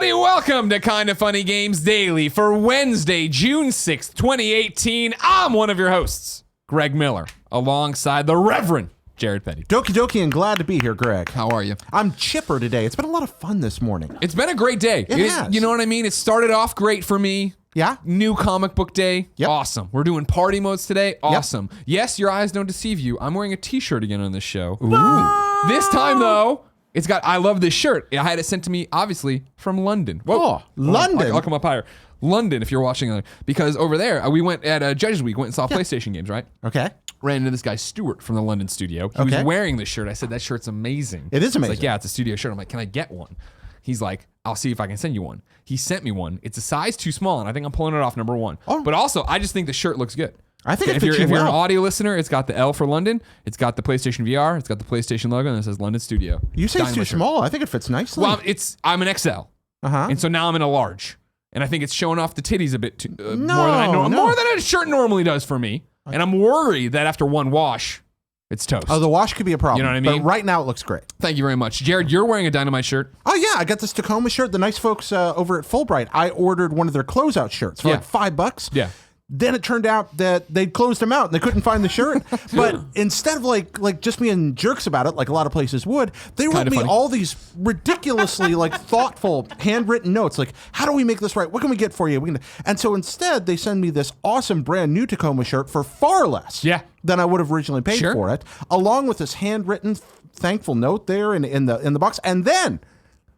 everybody. Welcome to Kinda Funny Games Daily for Wednesday, June 6th, 2018. I'm one of your hosts, Greg Miller, alongside the Reverend Jared Petty. Doki doki and glad to be here, Greg. How are you? I'm chipper today. It's been a lot of fun this morning. It's been a great day. It has. You know what I mean? It started off great for me. Yeah? New comic book day. Yep. Awesome. We're doing party modes today. Awesome. Yes, your eyes don't deceive you. I'm wearing a t-shirt again on this show. Ooh. This time, though, it's got, I love this shirt. I had it sent to me, obviously, from London. Whoa. Oh, London. I'll come up higher. London, if you're watching, because over there, we went at Judges Week, went and saw PlayStation games, right? Okay. Ran into this guy, Stuart, from the London studio. He was wearing this shirt. I said, that shirt's amazing. It is amazing. He's like, yeah, it's a studio shirt. I'm like, can I get one? He's like, I'll see if I can send you one. He sent me one. It's a size too small, and I think I'm pulling it off number one. Oh. But also, I just think the shirt looks good. I think if you're an audio listener, it's got the L for London. It's got the PlayStation VR. It's got the PlayStation logo, and it says London Studio. You say it's too small. I think it fits nicely. Well, I'm an XL. And so now I'm in a large. And I think it's showing off the titties a bit too, more than a shirt normally does for me. And I'm worried that after one wash, it's toast. Oh, the wash could be a problem. You know what I mean? But right now it looks great. Thank you very much. Jared, you're wearing a Dynamite shirt. Oh, yeah. I got this Tacoma shirt. The nice folks over at Fulbright, I ordered one of their closeout shirts for like $5. Yeah. Then it turned out that they'd closed them out and they couldn't find the shirt. But instead of like just being jerks about it, like a lot of places would, they wrote me all these ridiculously thoughtful handwritten notes. Like, how do we make this right? What can we get for you? And so instead they send me this awesome brand new Tacoma shirt for far less than I would have originally paid for it, along with this handwritten thankful note there in the box. And then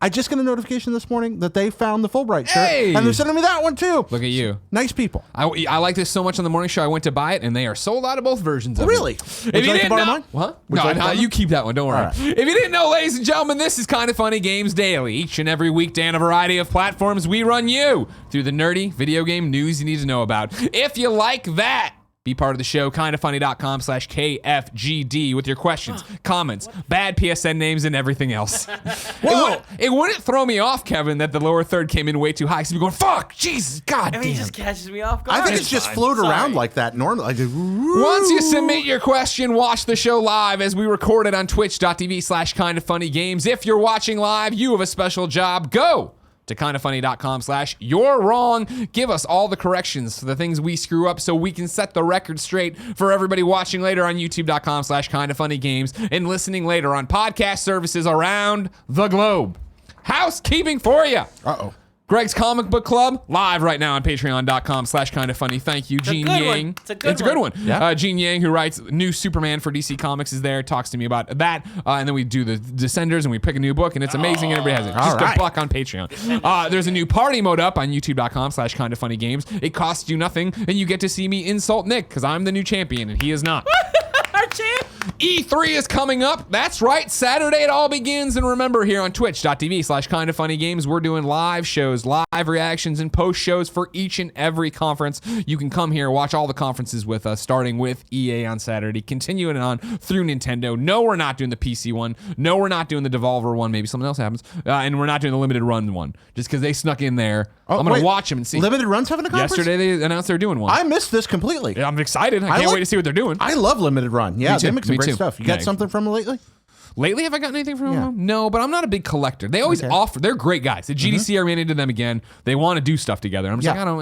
I just got a notification this morning that they found the Fulbright shirt, and they're sending me that one too. Look at you. Nice people. I like this so much on the morning show, I went to buy it, and they are sold out of both versions of really? it. Would you like to borrow mine? What? No, you keep that one. Don't worry. Right. If you didn't know, ladies and gentlemen, this is Kinda Funny Games Daily. Each and every weekday on a variety of platforms, we run you through the nerdy video game news you need to know about. If you like that, be part of the show, kindafunny.com/KFGD with your questions, comments, bad PSN names, and everything else. It wouldn't throw me off, Kevin, that the lower third came in way too high. So you're going, fuck, Jesus, God damn. It just catches me off guard. I think it's just float around like that normally. Once you submit your question, watch the show live as we record it on twitch.tv/kindafunnygames. If you're watching live, you have a special job. Go to kindafunny.com/you're wrong. Give us all the corrections for the things we screw up so we can set the record straight for everybody watching later on youtube.com/kindafunnygames and listening later on podcast services around the globe. Housekeeping for you. Greg's Comic Book Club, live right now on patreon.com/kindafunny. Thank you, Gene Yang. It's a good one. Yeah. Gene Yang, who writes new Superman for DC Comics, is there, talks to me about that. And then we do the Descenders and we pick a new book, and it's amazing, and everybody has it. Just a buck on Patreon. There's a new party mode up on youtube.com/kindafunnygames. It costs you nothing, and you get to see me insult Nick, because I'm the new champion, and he is not. Our champ. E3 is coming up. That's right. Saturday it all begins. And remember, here on twitch.tv/kindafunnygames, we're doing live shows, live reactions, and post shows for each and every conference. You can come here, watch all the conferences with us, starting with EA on Saturday, continuing on through Nintendo. No, we're not doing the PC one. No, we're not doing the Devolver one. Maybe something else happens. And we're not doing the limited run one, just because they snuck in there. I'm going to watch them and see. Limited Run's having a conference? Yesterday they announced they're doing one. I missed this completely. Yeah, I'm excited. I can't wait to see what they're doing. I love Limited Run. Yeah, they make some great stuff. You got Yeah. something from them lately? Lately, have I gotten anything from them? No, but I'm not a big collector. They always offer. They're great guys. The GDC I ran into them again. They want to do stuff together. I'm just like, I don't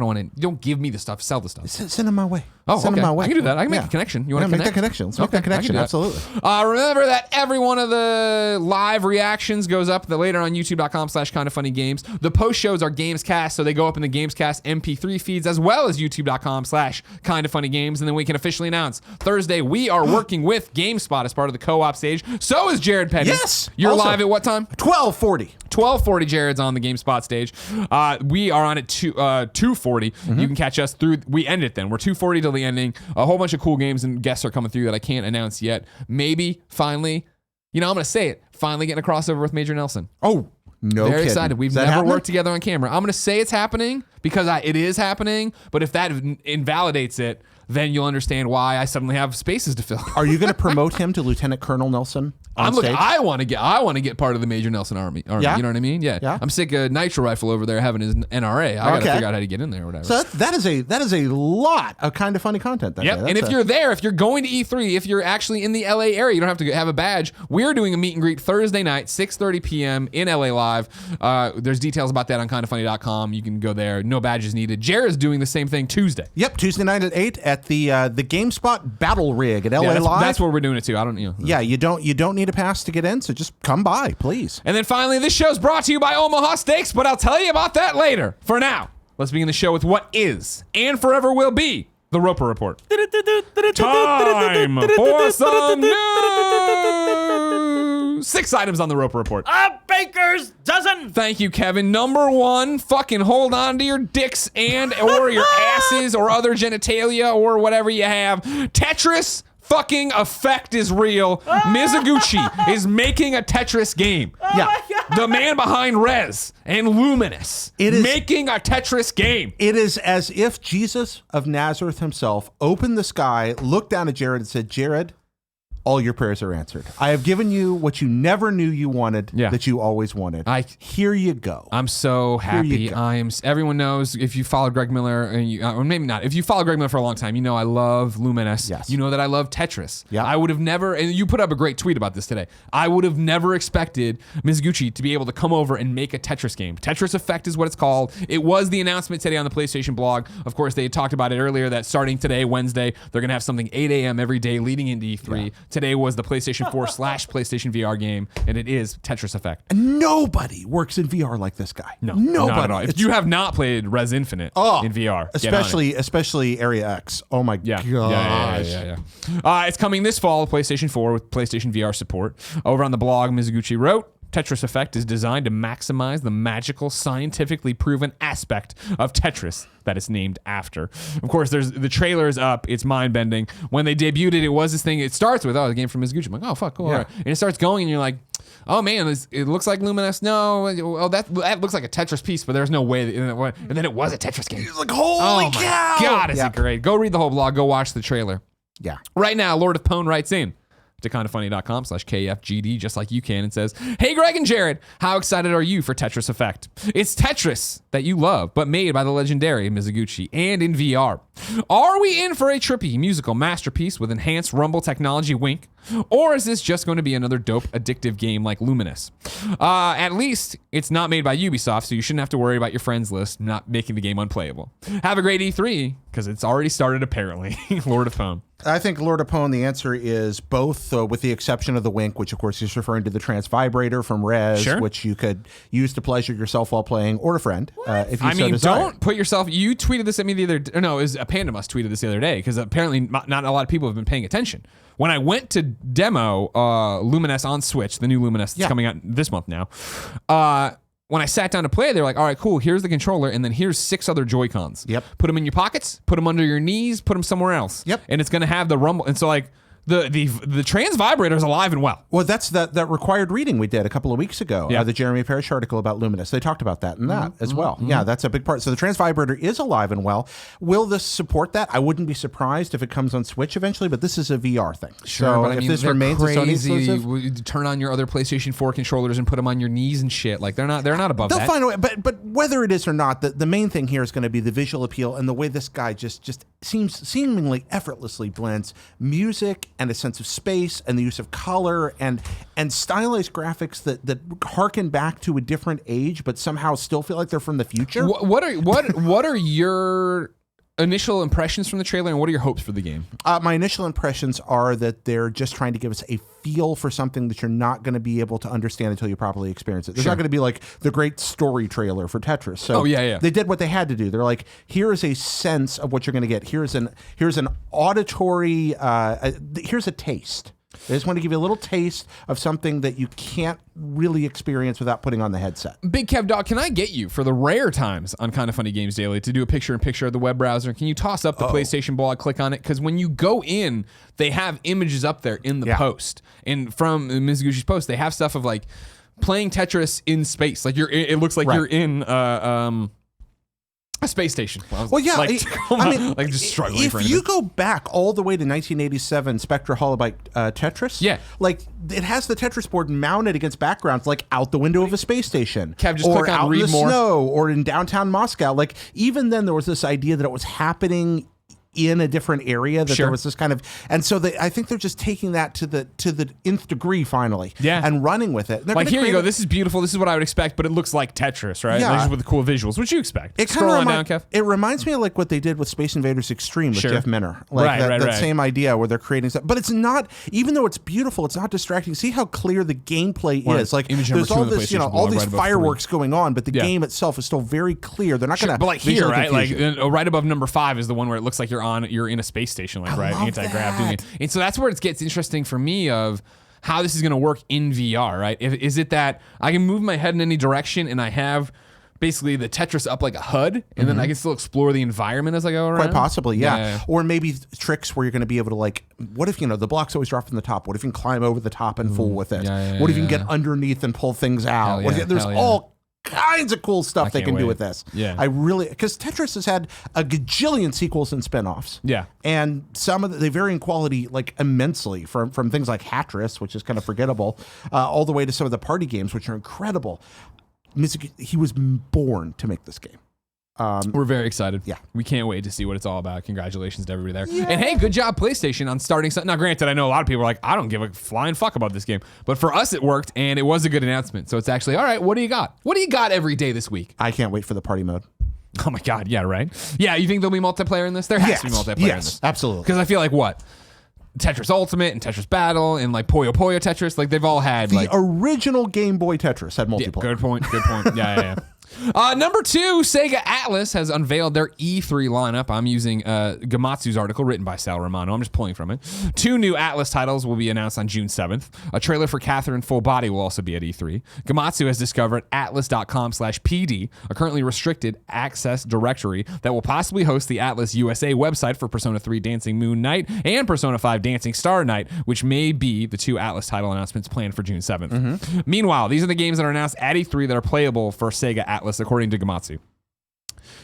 want to. Don't give me the stuff. Sell the stuff. Send them my way. Send them my way. I can do that. I can make a connection. You want to make that connection? Let's make that connection. Absolutely. Remember that every one of the live reactions goes up later on youtube.com/kindafunnygames. The post shows are Gamescast, so they go up in the Gamescast MP3 feeds as well as youtube.com/kindafunnygames. And then we can officially announce Thursday we are working with GameSpot as part of the co-op stage. So is Jared Petty. Yes. You're live at what time? 12:40. 12:40. Jared's on the GameSpot stage. We are on at 2:40. You can catch us through. We end it then. We're 2:40 till the ending. A whole bunch of cool games and guests are coming through that I can't announce yet. Maybe finally, I'm going to say it. Finally getting a crossover with Major Nelson. Oh, no. Very excited. We've never worked together on camera. I'm going to say it's happening because it is happening. But if that invalidates it, then you'll understand why I suddenly have spaces to fill. Are you going to promote him to Lieutenant Colonel Nelson on stage? I want to get part of the Major Nelson Army. Yeah? You know what I mean? Yeah. I'm sick of Nitro Rifle over there having his NRA. I got to figure out how to get in there or whatever. So that is a lot of kind of funny content. That Yep. day. And if you're there, if you're going to E3, if you're actually in the LA area, you don't have to have a badge. We're doing a meet and greet Thursday night, 6:30 p.m. in LA Live. There's details about that on kindoffunny.com. You can go there. No badges needed. Jared's doing the same thing Tuesday. Yep, Tuesday night at 8 at the GameSpot Battle Rig at LA Live. That's where we're doing it too. I don't, Yeah, you don't need a pass to get in, so just come by, please. And then finally, this show's brought to you by Omaha Steaks, but I'll tell you about that later. For now, let's begin the show with what is and forever will be the Roper Report. Time for some news. 6 items on the Roper Report. A baker's dozen. Thank you, Kevin. Number 1, fucking hold on to your dicks and or your asses or other genitalia or whatever you have. Tetris fucking effect is real. Mizuguchi is making a Tetris game. Yeah. The man behind Rez and Luminous making a Tetris game. It is as if Jesus of Nazareth himself opened the sky, looked down at Jared and said, Jared, all your prayers are answered. I have given you what you never knew you wanted, that you always wanted. Here you go. I'm so happy. Everyone knows if you follow Greg Miller, and or maybe not, if you follow Greg Miller for a long time, you know I love Luminous. Yes. You know that I love Tetris. Yeah. I would have never, and you put up a great tweet about this today. I would have never expected Mizuguchi to be able to come over and make a Tetris game. Tetris Effect is what it's called. It was the announcement today on the PlayStation blog. Of course, they had talked about it earlier that starting today, Wednesday, they're going to have something 8 a.m. every day leading into E3. Yeah. Today was the PlayStation 4 / PlayStation VR game, and it is Tetris Effect. Nobody works in VR like this guy. No, nobody. Not at all. If you have not played Res Infinite in VR, especially Area X. Oh my gosh. Yeah. It's coming this fall, PlayStation 4 with PlayStation VR support. Over on the blog, Mizuguchi wrote, Tetris Effect is designed to maximize the magical, scientifically proven aspect of Tetris that it's named after. Of course, the trailer is up. It's mind-bending. When they debuted it, it was this thing. It starts with, the game from Mizuguchi. I'm like, oh, fuck, cool. Yeah. All right. And it starts going, and you're like, oh, man, it looks like Luminous. No, that looks like a Tetris piece, but there's no way. And then it was a Tetris game. It's like, holy cow. God, is it great. Go read the whole blog. Go watch the trailer. Yeah. Right now, Lord of Pwn writes in to kindoffunny.com/KFGD, just like you can, and says, hey, Greg and Jared, how excited are you for Tetris Effect? It's Tetris that you love, but made by the legendary Mizuguchi and in VR. Are we in for a trippy musical masterpiece with enhanced rumble technology, wink? Or is this just going to be another dope, addictive game like Luminous? At least it's not made by Ubisoft, so you shouldn't have to worry about your friends list not making the game unplayable. Have a great E3, because it's already started apparently. Lord of Pwn. I think Lord of Pwn, the answer is both, with the exception of the wink, which of course is referring to the trance vibrator from Rez, which you could use to pleasure yourself while playing, or a friend, if you so desire. Don't put yourself. You tweeted this at me the other day. No, it was Pandamus tweeted this the other day, because apparently not a lot of people have been paying attention. When I went to demo Luminous on Switch, the new Luminous that's coming out this month now, when I sat down to play, they were like, all right, cool, here's the controller, and then here's 6 other Joy-Cons. Yep. Put them in your pockets, put them under your knees, put them somewhere else. Yep. And it's going to have the rumble. And so, like, the trans vibrator is alive and well. Well, that's that required reading we did a couple of weeks ago. The Jeremy Parrish article about Luminous. They talked about that and that as well. Yeah, that's a big part. So the trans vibrator is alive and well. Will this support that? I wouldn't be surprised if it comes on Switch eventually, but this is a VR thing. Sure, so but if this remains a Sony exclusive, turn on your other PlayStation 4 controllers and put them on your knees and shit. Like they're not above that. They'll find a way. But whether it is or not, the main thing here is going to be the visual appeal and the way this guy just seemingly effortlessly blends music and a sense of space and the use of color and stylized graphics that harken back to a different age, but somehow still feel like they're from the future. What are your initial impressions from the trailer, and what are your hopes for the game? My initial impressions are that they're just trying to give us a feel for something that you're not going to be able to understand until you properly experience it. There's not going to be like the great story trailer for Tetris. So they did what they had to do. They're like, here is a sense of what you're going to get. Here's an auditory, here's a taste. They just want to give you a little taste of something that you can't really experience without putting on the headset. Big Kev Dog, can I get you for the rare times on Kind of Funny Games Daily to do a picture-in-picture of the web browser? Can you toss up the PlayStation blog, click on it? Because when you go in, they have images up there in the post. And from Mizuguchi's post, they have stuff of like playing Tetris in space. Like it looks like you're in A space station. Well, yeah, like, I mean, like just struggling. If for you anything. go back all the way to 1987 Spectra Holobyte Tetris, Yeah. like it has the Tetris board mounted against backgrounds like out the window of a space station, Kev, just or click on out in read the more. snow, or in downtown Moscow. Like even then, there was this idea that it was happening in a different area, that Sure. there was this kind of, and so I think they're just taking that to the nth degree finally, Yeah. and running with it. They're Like, gonna here you create go. a- This is beautiful. This is what I would expect, but it looks like Tetris, right? Yeah. Like, just with the cool visuals, which you expect. It Scroll kind on of down, Kev. it reminds me of like what they did with Space Invaders Extreme with Sure. Jeff Minner, like Right, that right. same idea where they're creating stuff. But it's not, even though it's beautiful, it's not distracting. See how clear the gameplay Right. is. Like Image number there's 2 all on the this, you know, PlayStation all blog, these right above fireworks going on, but the Yeah. game itself is still very clear. They're not going to. But like here, right? Like right above number 5 is the one where it looks like you're in a space station, like right, love anti-grav doing that. it. And so that's where it gets interesting for me of how this is going to work in VR, right? Is it that I can move my head in any direction and I have basically the Tetris up like a HUD, and then I can still explore the environment as I go around? Quite possibly, yeah. Yeah. Or maybe tricks where you're going to be able to like, what if, you know, the blocks always drop from the top? What if you can climb over the top and fool with it? Yeah, What if you can yeah. get underneath and pull things out? Hell What if yeah, there's hell yeah. all kinds of cool stuff they can't can do wait. with this. Yeah. I really, because Tetris has had a gajillion sequels and spin-offs. Yeah. And some of they vary in quality like immensely from things like Hatris, which is kind of forgettable, all the way to some of the party games, which are incredible. He was born to make this game. We're very excited. Yeah. We can't wait to see what it's all about. Congratulations to everybody there. And hey, good job, PlayStation, on starting something. Now, granted, I know a lot of people are like, I don't give a flying fuck about this game. But for us, it worked, and it was a good announcement. So it's actually, all right, what do you got? What do you got every day this week? I can't wait for the party mode. Oh, my God. Yeah, right? Yeah, you think there'll be multiplayer in this? There has to be multiplayer in this. Absolutely. Because I feel like what? Tetris Ultimate and Tetris Battle and like Puyo Puyo Tetris, like they've all had The like original Game Boy Tetris had multiplayer. Good point. Good point. Yeah. Number 2, Sega Atlas has unveiled their E3 lineup. I'm using Gamatsu's article written by Sal Romano. I'm just pulling from it. 2 new Atlas titles will be announced on June 7th. A trailer for Catherine Full Body will also be at E3. Gamatsu has discovered atlas.com/PD, a currently restricted access directory that will possibly host the Atlas USA website for Persona 3 Dancing Moon Night and Persona 5 Dancing Star Night, which may be the 2 Atlas title announcements planned for June 7th. Meanwhile, these are the games that are announced at E3 that are playable for Sega Atlas, according to Gamatsu.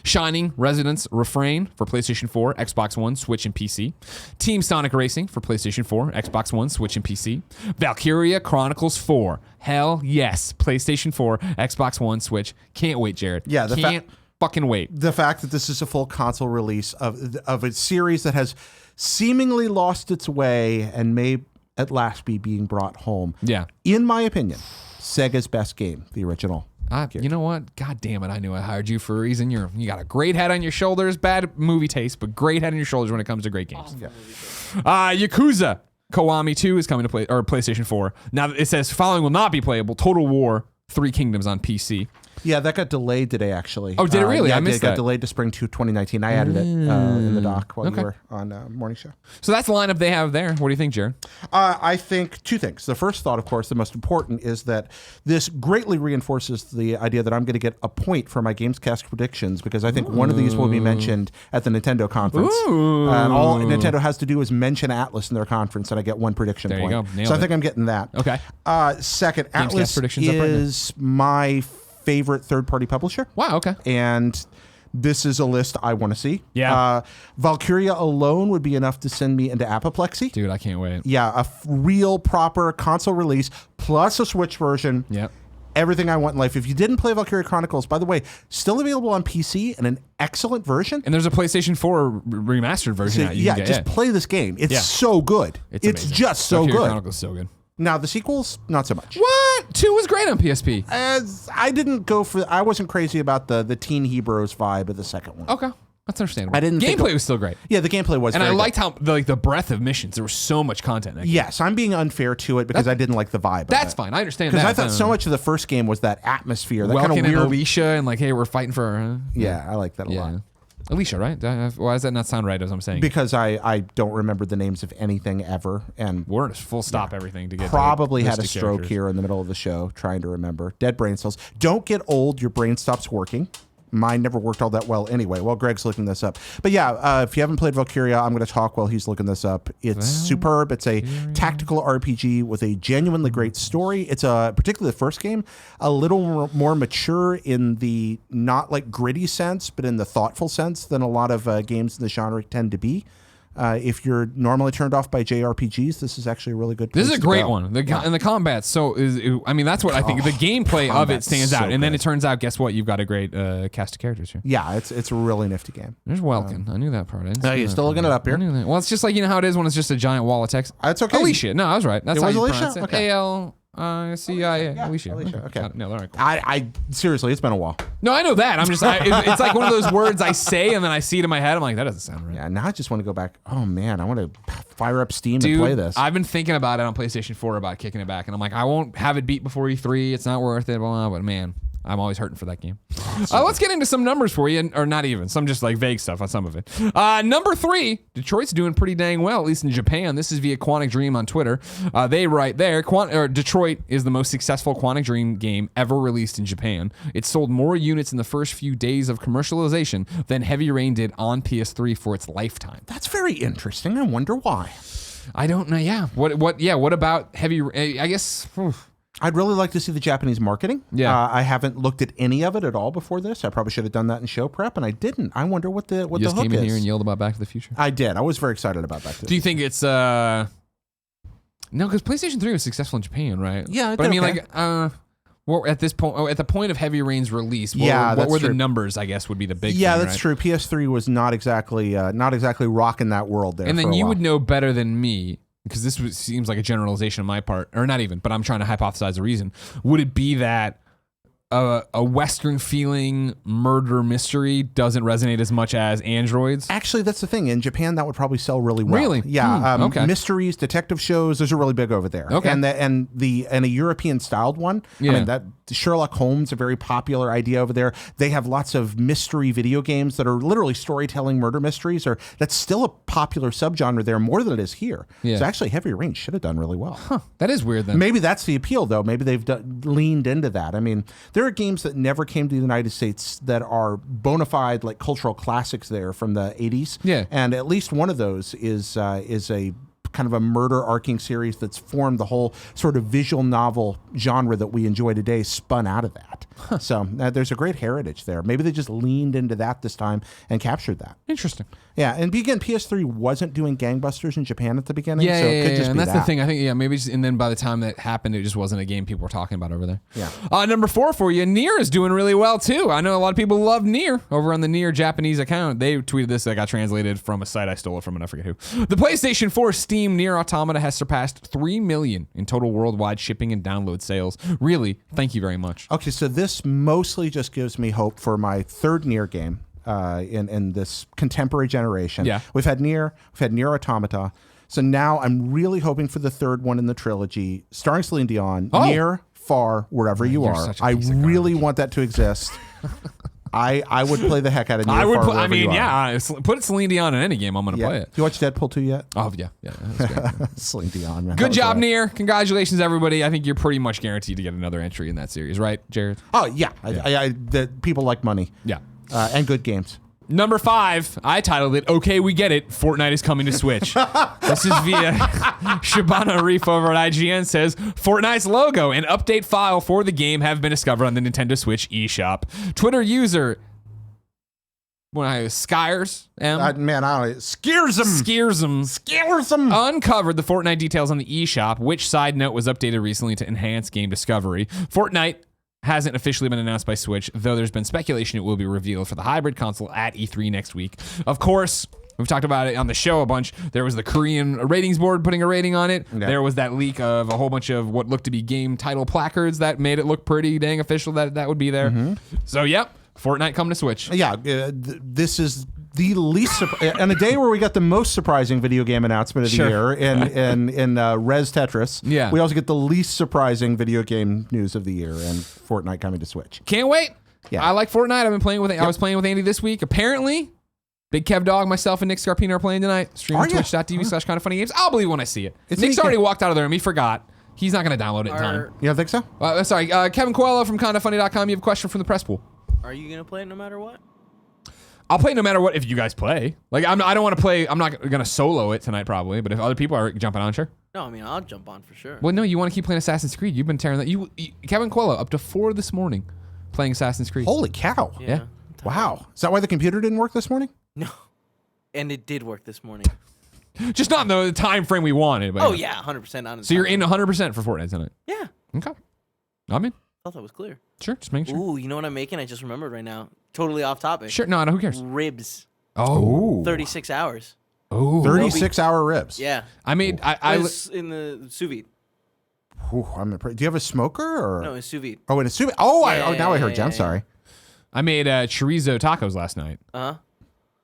Shining Resonance Refrain for PlayStation 4, Xbox One, Switch, and PC. Team Sonic Racing for PlayStation 4, Xbox One, Switch, and PC. Valkyria Chronicles 4. Hell yes. PlayStation 4, Xbox One, Switch. Can't wait, Jared. Yeah, the Can't fucking wait. The fact that this is a full console release of a series that has seemingly lost its way and may at last be being brought home. Yeah. In my opinion, Sega's best game, the original. You know what? God damn it. I knew I hired you for a reason. You got a great head on your shoulders, bad movie taste, but great head on your shoulders when it comes to great games. Yakuza Kiwami 2 is coming to PlayStation 4. Now it says following will not be playable. Total War 3 Kingdoms on PC. Yeah, that got delayed today, actually. Oh, did it really? Yeah, I missed it got that. delayed to spring 2019. I added it in the doc while Okay. you were on Morning Show. So that's the lineup they have there. What do you think, Jared? I think 2 things. The first thought, of course, the most important, is that this greatly reinforces the idea that I'm going to get a point for my Gamescast predictions, because I think one of these will be mentioned at the Nintendo conference. And all Nintendo has to do is mention Atlas in their conference, and I get 1 prediction There you point. go. Nailed So I it. think I'm getting that. Okay. Second, Gamescast Atlas predictions up right now. is my favorite third-party publisher. Wow, okay. And this is a list I want to see. Yeah. Valkyria alone would be enough to send me into apoplexy. Dude, I can't wait. Yeah, a real proper console release plus a Switch version. Yep. Everything I want in life. If you didn't play Valkyria Chronicles, by the way, still available on PC and an excellent version. And there's a PlayStation 4 remastered version So, out. You yeah, can get, just play this game. It's Yeah. so good. It's It's amazing. just so Valkyria good. Chronicles is so good. Now, the sequels, not so much. What? 2 was great on PSP. As I didn't go for, I wasn't crazy about the Teen Heroes vibe of the second one. Okay. That's understandable. I didn't think Gameplay it- was still great. Yeah, the gameplay was And I very good. liked how the breadth of missions. There was so much content. In that game. Yes, I'm being unfair to it because I didn't like the vibe. That's fine. I understand that. Because I thought so much of the first game was that atmosphere, that Welkin kind of and weird. Alicia and like, hey, we're fighting for her. Yeah, I like that a Yeah. lot. Alicia, right? Why does that not sound right as I'm saying? Because I don't remember the names of anything ever, and We're in full stop everything to get probably to had a list of stroke characters. here in the middle of the show trying to remember. Dead brain cells. Don't get old. Your brain stops working. mine never worked all that well anyway. Well, Greg's looking this up. But yeah, if you haven't played Valkyria, I'm going to talk while he's looking this up. It's superb. It's a tactical RPG with a genuinely great story. It's particularly the first game, a little more mature in the not like gritty sense, but in the thoughtful sense than a lot of games in the genre tend to be. If you're normally turned off by JRPGs, this is actually a really good. This is a great one. And the combat. So that's what I think. The gameplay of it stands out, and then it turns out, guess what? You've got a great cast of characters here. Yeah, it's a really nifty game. There's Welkin. I knew that part. You're still looking it up here. Well, it's just like how it is when it's just a giant wall of text. That's okay. Alicia. No, I was right. That's how you pronounce it. Okay. ALCIA. Alicia. Okay. No, all right. Cool. I seriously, it's been a while. No, I know that. I'm just. It's like one of those words I say and then I see it in my head. I'm like, that doesn't sound right. Yeah. Now I just want to go back. Oh man, I want to fire up Steam Dude, and play this. I've been thinking about it on PlayStation 4 about kicking it back, and I'm like, I won't have it beat before E3. It's not worth it. Blah, blah, but man, I'm always hurting for that game. Let's get into some numbers for you, or not even. Some just like vague stuff on some of it. Number 3, Detroit's doing pretty dang well, at least in Japan. This is via Quantic Dream on Twitter. They write there, Detroit is the most successful Quantic Dream game ever released in Japan. It sold more units in the first few days of commercialization than Heavy Rain did on PS3 for its lifetime. That's very interesting. I wonder why. I don't know. Yeah. What about Heavy Rain? I guess... I'd really like to see the Japanese marketing. Yeah. I haven't looked at any of it at all before this. I probably should have done that in show prep, and I didn't. I wonder what the hook is. You just came in here and yelled about Back to the Future? I did. I was very excited about Back to the Future. Do you think it's... No, because PlayStation 3 was successful in Japan, right? Yeah, but I mean, okay. what at this point, at the point of Heavy Rain's release, what were the numbers? I guess would be the big. Yeah, thing, that's right? true. PS3 was not exactly rocking that world there. And then for a you while. would know better than me, because this seems like a generalization on my part, or not even, but I'm trying to hypothesize a reason. Would it be that a Western feeling murder mystery doesn't resonate as much as Androids? Actually, that's the thing. In Japan, that would probably sell really well. Really? Yeah. Okay. Mysteries, detective shows, those are really big over there. Okay. And a European styled one. Yeah. I mean, that Sherlock Holmes, a very popular idea over there. They have lots of mystery video games that are literally storytelling murder mysteries. That's still a popular subgenre there, more than it is here. Yeah. So actually, Heavy Rain should have done really well. Huh. That is weird then. Maybe that's the appeal, though. Maybe they've leaned into that. I mean, there are games that never came to the United States that are bona fide like cultural classics there from the 80s. Yeah. And at least one of those is a kind of a murder arcing series that's formed the whole sort of visual novel genre that we enjoy today, spun out of that. Huh. So there's a great heritage there. Maybe they just leaned into that this time and captured that. Interesting. Yeah, and again, PS3 wasn't doing gangbusters in Japan at the beginning, so it could just be and that's that. the thing. I think, maybe just, and then by the time that happened, it just wasn't a game people were talking about over there. Yeah. Number 4 for you, Nier is doing really well too. I know a lot of people love Nier over on the Nier Japanese account. They tweeted this that got translated from a site I stole it from, and I forget who. The PlayStation 4 Steam Nier Automata has surpassed 3 million in total worldwide shipping and download sales. Really, thank you very much. Okay, so this mostly just gives me hope for my third Nier game in this contemporary generation. Yeah. We've had Nier Automata. So now I'm really hoping for the third one in the trilogy, starring Celine Dion, Near, Far, Wherever You You're Are. such a I piece of really garbage. want that to exist. I would play the heck out of Near, I would. Far, Wherever You Are. Yeah. Put Celine Dion in any game. I'm gonna play it. You watch Deadpool 2 yet? Oh yeah. That's great. Celine Dion, man. Good job, Nier. Congratulations, everybody. I think you're pretty much guaranteed to get another entry in that series, right, Jared? Oh yeah, the people like money. Yeah. And good games. Number 5, I titled it, Okay, We Get It, Fortnite is coming to Switch. This is via Shabana Arif over at IGN says, Fortnite's logo and update file for the game have been discovered on the Nintendo Switch eShop. Twitter user, Skyers, Man, I don't know. Skeersum. Uncovered the Fortnite details on the eShop, which, side note, was updated recently to enhance game discovery. Fortnite hasn't officially been announced by Switch, though there's been speculation it will be revealed for the hybrid console at E3 next week. Of course, we've talked about it on the show a bunch. There was the Korean ratings board putting a rating on it. Yeah. There was that leak of a whole bunch of what looked to be game title placards that made it look pretty dang official that would be there. Mm-hmm. So, yep, Fortnite coming to Switch. Yeah, this is the least on a day where we got the most surprising video game announcement of the year in Res Tetris. Yeah. We also get the least surprising video game news of the year and Fortnite coming to Switch. Can't wait. Yeah. I like Fortnite. I've been playing with it. I was playing with Andy this week. Apparently, Big Kev Dog, myself, and Nick Scarpino are playing tonight. Streaming twitch.tv/kindoffunnygames. I'll believe when I see it. Nick's already walked out of the room. He forgot. He's not going to download it in time. You don't think so? Sorry, Kevin Coelho from kindoffunny.com. You have a question from the press pool. Are you gonna play it no matter what? I'll play no matter what if you guys play. Like I don't want to play. I'm not gonna solo it tonight probably. But if other people are jumping on, sure. No, I mean I'll jump on for sure. Well, no, you want to keep playing Assassin's Creed. You've been tearing that. Kevin Coelho up to 4 this morning playing Assassin's Creed. Holy cow! Yeah. Wow. Is that why the computer didn't work this morning? No, and it did work this morning. Just not in the time frame we wanted. But Oh yeah, 100% on. So you're in 100% for Fortnite tonight. Yeah, Okay. I'm in. thought that was clear. Sure. Just making sure. Ooh, you know what I'm making? I just remembered right now. Totally off topic. Sure. No, who cares? Ribs. Oh. 36 hours. Oh. 36-hour ribs. Yeah. I made. I was in the sous vide. Ooh, do you have a smoker or? No, it's sous vide. Oh, in a sous vide. Oh, Yeah, now I heard you. yeah, I'm yeah. sorry. I made chorizo tacos last night. Uh huh.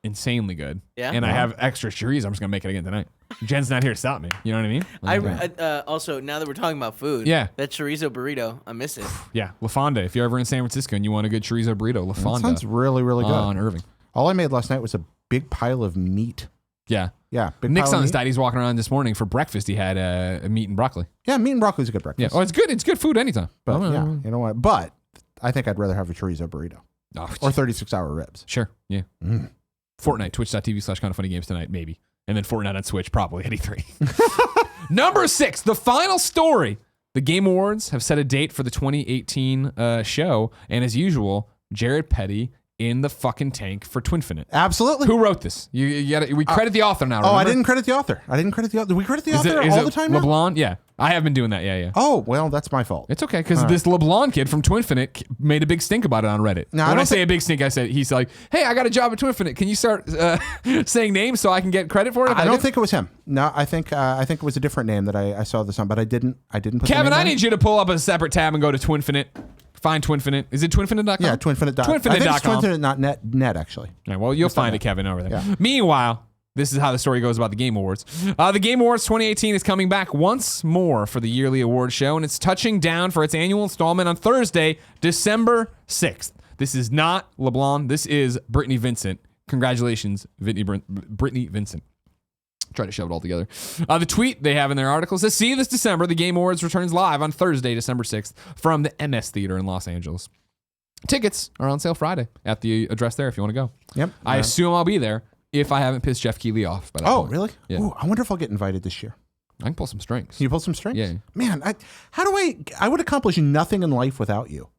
Insanely good. Yeah? And I have extra chorizo. I'm just gonna make it again tonight. Jen's not here to stop me. You know what I mean? I also, now that we're talking about food, Yeah. that chorizo burrito, I miss it. Yeah, La Fonda. If you're ever in San Francisco and you want a good chorizo burrito, La That Fonda sounds really, really good. on Irving. All I made last night was a big pile of meat. Yeah. Yeah, big Nick's pile on of his meat. diet. He's walking around this morning for breakfast. He had a meat and broccoli. Yeah, meat and broccoli is a good Yeah. breakfast. Oh, it's good. It's good food anytime. But Oh, yeah, you know what? But I think I'd rather have a chorizo burrito Oh, or 36-hour ribs. sure. Yeah. Fortnite, twitch.tv/kindoffunnygames tonight, maybe. And then Fortnite on Switch, probably at E3. Number 6, the final story. The Game Awards have set a date for the 2018 show. And as usual, Jared Petty in the fucking tank for Twinfinite. Absolutely. Who wrote this? You gotta, we credit the author now, Oh, I remember? didn't credit the author. Do we credit the author Is all it the time now? LeBlanc? Yeah. I have been doing that. Yeah. Oh, well, that's my fault. It's okay, because this LeBlanc kid from Twinfinite made a big stink about it on Reddit. No, I when I don't say a big stink, he's like, hey, I got a job at Twinfinite. Can you start saying names so I can get credit for it? I don't think it was him. No, I think it was a different name that I saw this on, but I didn't put the Kevin, name I on it. need you to pull up a separate tab and go to Twinfinite. Find Twinfinite. Is it twinfinite.com? Yeah, Twinfinite. I think it's Twinfinite.com. Twinfinite, not net actually. All right, well, you'll find it, Kevin, over there. Yeah. Meanwhile, this is how the story goes about the Game Awards. The Game Awards 2018 is coming back once more for the yearly award show, and it's touching down for its annual installment on Thursday, December 6th. This is not LeBlanc. This is Brittany Vincent. Congratulations, Brittany Vincent. Try to shove it all together. The tweet they have in their article says, see you this December. The Game Awards returns live on Thursday, December 6th from the MS Theater in Los Angeles. Tickets are on sale Friday at the address there if you want to go. Yep. I assume I'll be there if I haven't pissed Jeff Keighley off. By that Oh, point. really? Yeah. Ooh, I wonder if I'll get invited this year. I can pull some strings. Can you pull some strings? Yeah. Man, I would accomplish nothing in life without you.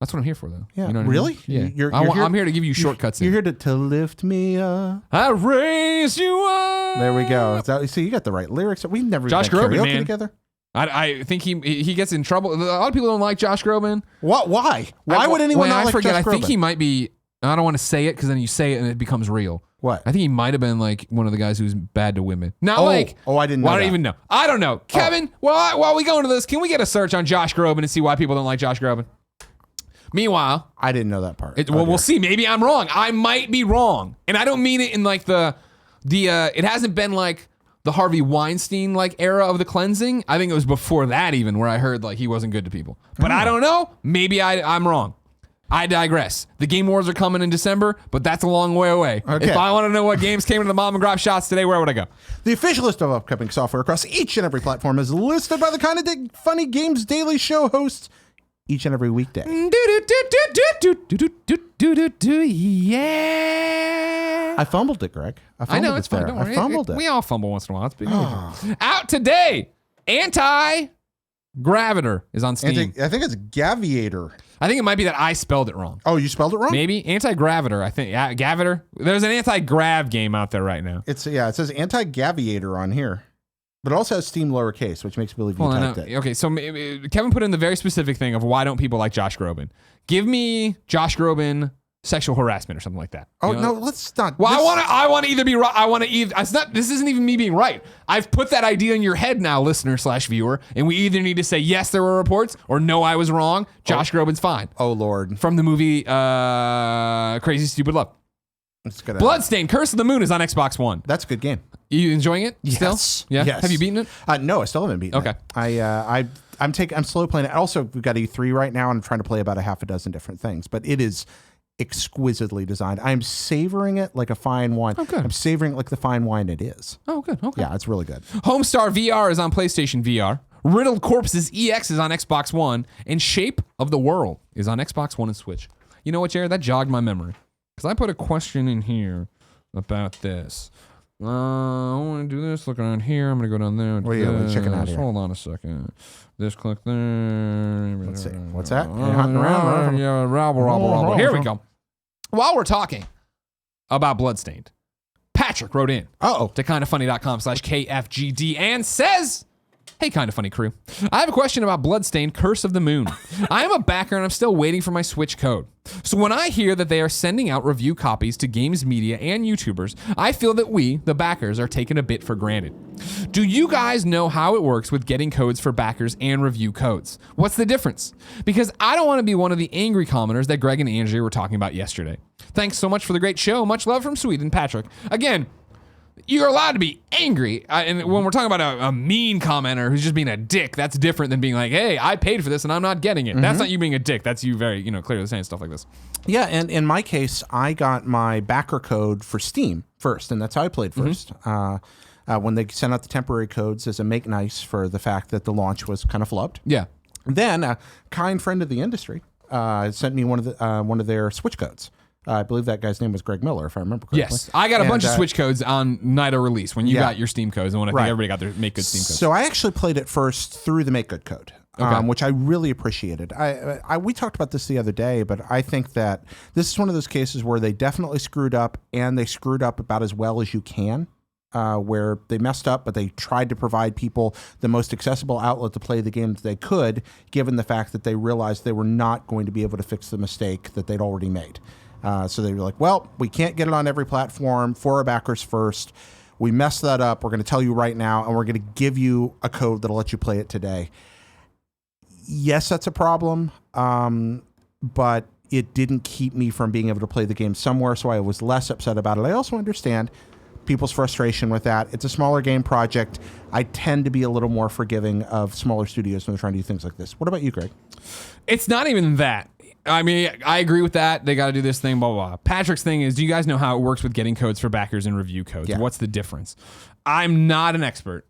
That's what I'm here for, though. Yeah. You know what Really? I mean? Yeah. You're here- I'm here to give you shortcuts. You're here to lift me up. I raise you up. There we go. See, you got the right lyrics. We've never Josh done Groban, karaoke man. together. I think he gets in trouble. A lot of people don't like Josh Groban. What? Why? Why would anyone not I like forget. Josh I think Groban? he might be. I don't want to say it because then you say it and it becomes real. What? I think he might have been like one of the guys who's bad to women. Not Oh. like. Oh, I didn't know Well, I don't that. even know. I don't know. Kevin, while we go into this, can we get a search on Josh Groban and see why people don't like Josh Groban? Meanwhile, I didn't know that part. we'll see. Maybe I'm wrong. I might be wrong, and I don't mean it in like the. It hasn't been like the Harvey Weinstein like era of the cleansing. I think it was before that even where I heard like he wasn't good to people. But I don't know. Maybe I'm wrong. I digress. The Game Awards are coming in December, but that's a long way away. Okay. If I want to know what games came to the Mom and Grop Shots today, where would I go? The official list of upcoming software across each and every platform is listed by the Kind of Funny Games Daily Show hosts each and every weekday. Yeah. I fumbled it, Greg. I know, it's fine. there. Don't worry. I fumbled it. We all fumble once in a while. It's big. Out today, Anti-Gravitor is on Steam. I think it's Gaviator. I think it might be that I spelled it wrong. Oh, you spelled it wrong? Maybe Anti-Gravitor. I think Gavitor. There's an anti-grav game out there right now. It says Anti-Gaviator on here. But it also has Steam lowercase, which makes me believe you typed it. Okay, so Kevin put in the very specific thing of why don't people like Josh Groban? Give me Josh Groban sexual harassment or something like that. Oh, You know? no, let's not. Well, this- I want to either be right. I want to either. It's not. This isn't even me being right. I've put that idea in your head now, listener/viewer, and we either need to say yes, there were reports, or no, I was wrong. Josh Groban's fine. Oh, Lord. From the movie Crazy Stupid Love. It's gonna, Bloodstained: Curse of the Moon is on Xbox One. That's a good game. You enjoying it still? Yes. Yeah. Yes. Have you beaten it? No, I still haven't beaten Okay. it. I'm slow playing it. Also, we've got E3 right now, and I'm trying to play about a half a dozen different things. But it is exquisitely designed. I'm savoring it like a fine wine. Oh, good. I'm savoring it like the fine wine it is. Oh, good. Okay. Yeah, it's really good. Homestar VR is on PlayStation VR. Riddled Corpses EX is on Xbox One, and Shape of the World is on Xbox One and Switch. You know what, Jared? That jogged my memory. Because I put a question in here about this. I want to do this. Look around here. I'm going to go down there. What are you checking out here? Hold on a second. This, click there. Let's see. What's that? You're hunting around? Yeah, rabble. Here we go. While we're talking about Bloodstained, Patrick wrote in to kindafunny.com/KFGD and says, "Hey, Kinda Funny crew. I have a question about Bloodstained Curse of the Moon. I am a backer and I'm still waiting for my Switch code. So when I hear that they are sending out review copies to games media and YouTubers, I feel that we, the backers, are taken a bit for granted. Do you guys know how it works with getting codes for backers and review codes? What's the difference? Because I don't want to be one of the angry commenters that Greg and Andrea were talking about yesterday. Thanks so much for the great show. Much love from Sweden, Patrick." Again, you're allowed to be angry. And when we're talking about a mean commenter who's just being a dick, that's different than being like, hey, I paid for this and I'm not getting it. That's not you being a dick. That's you very, clearly saying stuff like this. Yeah, and in my case, I got my backer code for Steam first, and that's how I played first. When they sent out the temporary codes as a make nice for the fact that the launch was kind of flubbed. Yeah. Then a kind friend of the industry sent me one of their Switch codes. I believe that guy's name was Greg Miller, if I remember correctly. Yes. I got a bunch of Switch codes on night of release when you got your Steam codes and when I think everybody got their Make Good Steam codes. So I actually played it first through the Make Good code, which I really appreciated. We talked about this the other day, but I think that this is one of those cases where they definitely screwed up, and they screwed up about as well as you can. Where they messed up, but they tried to provide people the most accessible outlet to play the game that they could, given the fact that they realized they were not going to be able to fix the mistake that they'd already made. So they were like, well, we can't get it on every platform for our backers first. We messed that up. We're going to tell you right now, and we're going to give you a code that'll let you play it today. Yes, that's a problem, but it didn't keep me from being able to play the game somewhere, so I was less upset about it. I also understand people's frustration with that. It's a smaller game project. I tend to be a little more forgiving of smaller studios when they're trying to do things like this. What about you, Greg? It's not even that. I mean, I agree with that. They got to do this thing, blah, blah, blah. Patrick's thing is, do you guys know how it works with getting codes for backers and review codes? Yeah. What's the difference? I'm not an expert.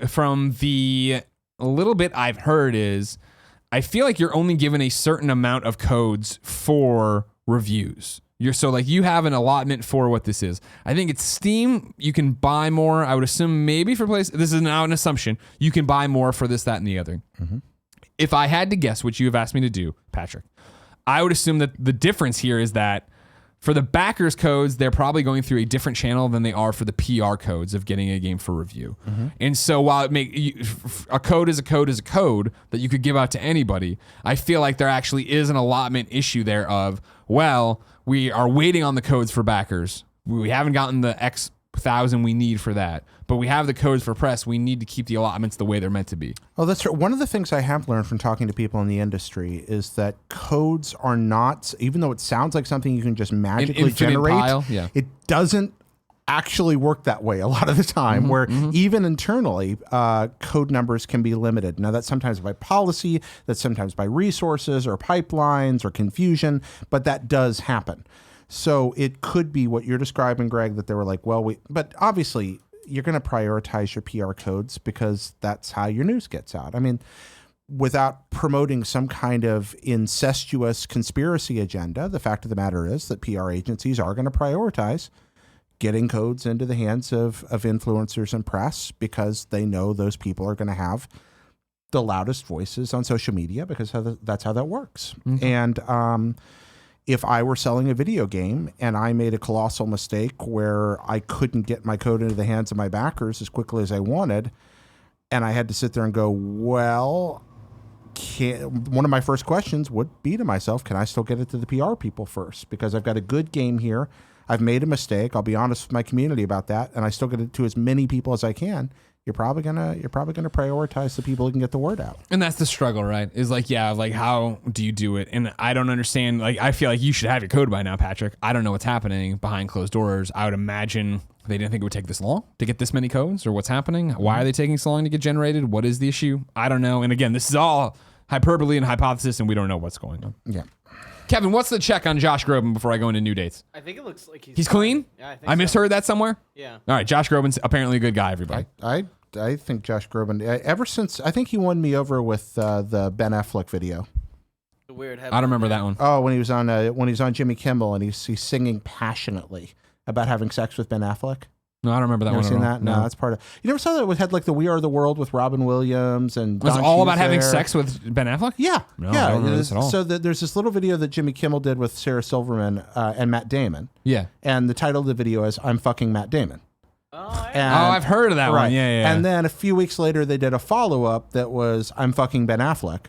From the little bit I've heard is, I feel like you're only given a certain amount of codes for reviews. You have an allotment for what this is. I think it's Steam. You can buy more. I would assume maybe for place. This is now an assumption. You can buy more for this, that, and the other. Mm-hmm. If I had to guess, which you have asked me to do, Patrick, I would assume that the difference here is that for the backers codes, they're probably going through a different channel than they are for the PR codes of getting a game for review. Mm-hmm. And so while a code is a code is a code that you could give out to anybody, I feel like there actually is an allotment issue there of, well, we are waiting on the codes for backers. We haven't gotten the X thousand we need for that, but we have the codes for press. We need to keep the allotments the way they're meant to be. Oh, that's right. One of the things I have learned from talking to people in the industry is that codes are not, even though it sounds like something you can just magically generate, it doesn't actually work that way a lot of the time, where even internally, code numbers can be limited. Now, that's sometimes by policy, that's sometimes by resources or pipelines or confusion, but that does happen. So it could be what you're describing, Greg, that they were like, well, but obviously you're going to prioritize your PR codes because that's how your news gets out. I mean, without promoting some kind of incestuous conspiracy agenda, the fact of the matter is that PR agencies are going to prioritize getting codes into the hands of influencers and press because they know those people are going to have the loudest voices on social media because that's how that works. Mm-hmm. And, if I were selling a video game and I made a colossal mistake where I couldn't get my code into the hands of my backers as quickly as I wanted, and I had to sit there and go, well, one of my first questions would be to myself, can I still get it to the PR people first? Because I've got a good game here. I've made a mistake. I'll be honest with my community about that, and I still get it to as many people as I can. You're probably gonna prioritize the people who can get the word out. And that's the struggle, right? Is like, yeah, like how do you do it? And I don't understand. Like, I feel like you should have your code by now, Patrick. I don't know what's happening behind closed doors. I would imagine they didn't think it would take this long to get this many codes, or what's happening. Why are they taking so long to get generated? What is the issue? I don't know. And again, this is all hyperbole and hypothesis, and we don't know what's going on. Yeah. Kevin, what's the check on Josh Groban before I go into new dates? I think it looks like he's clean. Yeah, I think I misheard that somewhere. Yeah. All right, Josh Groban's apparently a good guy. Everybody. I think Josh Groban. Ever since I think he won me over with the Ben Affleck video. Weird. I don't remember that one. Oh, when he was on Jimmy Kimmel and he's singing passionately about having sex with Ben Affleck. No, I don't remember that Never one. seen that? No, that's part of. You never saw that? It had like the We Are the World with Robin Williams and. Was it Don all Cheadle about having there. sex with Ben Affleck? Yeah, No, yeah. I don't remember this at all. So there's this little video that Jimmy Kimmel did with Sarah Silverman and Matt Damon, Yeah. and the title of the video is "I'm fucking Matt Damon." And, I've heard of that right. one. Yeah. And then a few weeks later, they did a follow up that was "I'm fucking Ben Affleck."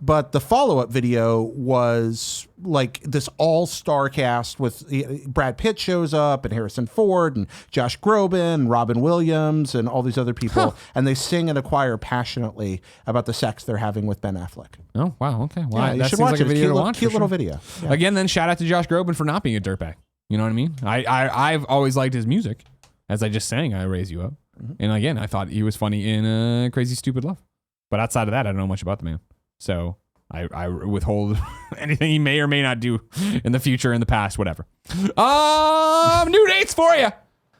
But the follow-up video was like this all-star cast with Brad Pitt shows up and Harrison Ford and Josh Groban and Robin Williams and all these other people. And they sing in a choir passionately about the sex they're having with Ben Affleck. Oh, wow. Okay. Well, Yeah, you that should seems watch like a it. video to watch. Cute for little sure. video. Yeah. Again, then shout out to Josh Groban for not being a dirtbag. You know what I mean? I've always liked his music. As I just sang, I Raise You Up. And again, I thought he was funny in Crazy Stupid Love. But outside of that, I don't know much about the man. So I withhold anything he may or may not do in the future, in the past, whatever. New dates for you.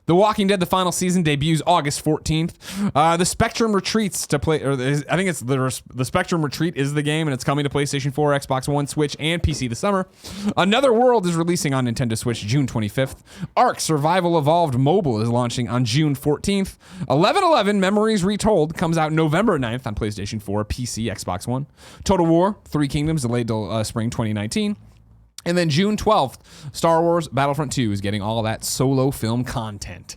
The Walking Dead, the final season, debuts August 14th. The Spectrum retreats to play, or I think it's the Spectrum Retreat is the game, and it's coming to PlayStation 4, Xbox One, Switch, and PC this summer. Another World is releasing on Nintendo Switch June 25th. Ark Survival Evolved Mobile is launching on June 14th. 1111 Memories Retold comes out November 9th on PlayStation 4, PC, Xbox One. Total War, Three Kingdoms, delayed till spring 2019. And then June 12th, Star Wars Battlefront 2 is getting all that solo film content.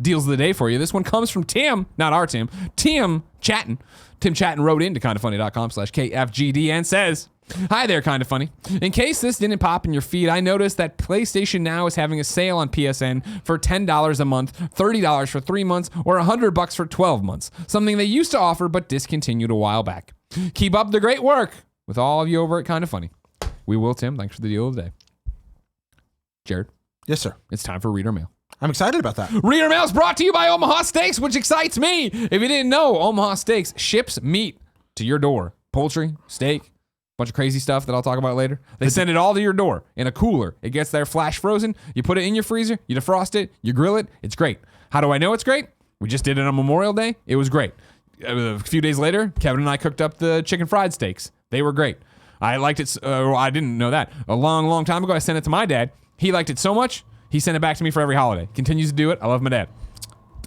Deals of the day for you. This one comes from Tim, not our Tim, Tim Chatton. Tim Chatton wrote into kindafunny.com/KFGD and says, "Hi there, Kinda Funny. In case this didn't pop in your feed, I noticed that PlayStation Now is having a sale on PSN for $10 a month, $30 for 3 months, or $100 for 12 months. Something they used to offer but discontinued a while back. Keep up the great work with all of you over at Kinda Funny." We will, Tim. Thanks for the deal of the day. Jared. Yes, sir. It's time for Reader Mail. I'm excited about that. Reader Mail is brought to you by Omaha Steaks, which excites me. If you didn't know, Omaha Steaks ships meat to your door. Poultry, steak, bunch of crazy stuff that I'll talk about later. They send it all to your door in a cooler. It gets there flash frozen. You put it in your freezer. You defrost it. You grill it. It's great. How do I know it's great? We just did it on Memorial Day. It was great. A few days later, Kevin and I cooked up the chicken fried steaks. They were great. I liked it. I didn't know that. A long, long time ago, I sent it to my dad. He liked it so much, he sent it back to me for every holiday. Continues to do it. I love my dad.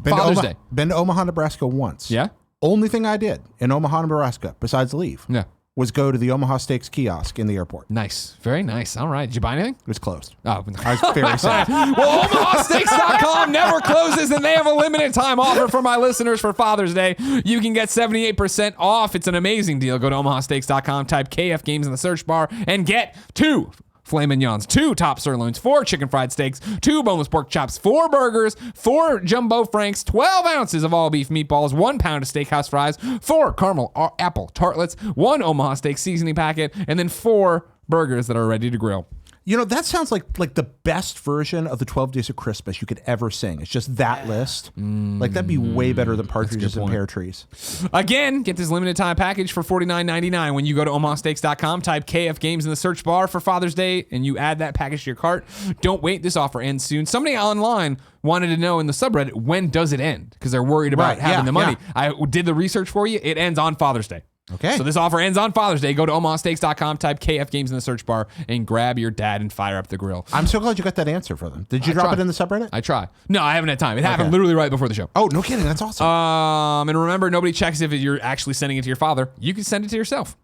Father's Day. Been to Omaha, Nebraska once. Yeah? Only thing I did in Omaha, Nebraska, besides leave, Yeah. was go to the Omaha Steaks kiosk in the airport. Nice. Very nice. All right. Did you buy anything? It was closed. Oh, I was very sad. well, OmahaSteaks.com never closes, and they have a limited time offer for my listeners for Father's Day. You can get 78% off. It's an amazing deal. Go to OmahaSteaks.com, type KF Games in the search bar, and get 2 filet mignons, 2 top sirloins, 4 chicken fried steaks, 2 boneless pork chops, 4 burgers, 4 jumbo franks, 12 ounces of all beef meatballs, 1 pound of steakhouse fries, 4 caramel apple tartlets, 1 Omaha Steak seasoning packet, and then 4 burgers that are ready to grill. You know, that sounds like the best version of the 12 Days of Christmas you could ever sing. It's just that list. Like, that'd be way better than Partridges and Pear Trees. Again, get this limited time package for $49.99 when you go to OmahaSteaks.com, type KF Games in the search bar for Father's Day, and you add that package to your cart. Don't wait. This offer ends soon. Somebody online wanted to know in the subreddit, when does it end? Because they're worried about having the money. Yeah. I did the research for you. It ends on Father's Day. Okay. So this offer ends on Father's Day. Go to OmahaSteaks.com, type KF Games in the search bar, and grab your dad and fire up the grill. I'm so glad you got that answer for them. Did you drop it in the subreddit? I try. No, I haven't had time. It happened literally right before the show. Oh, no kidding. That's awesome. And remember, nobody checks if you're actually sending it to your father. You can send it to yourself.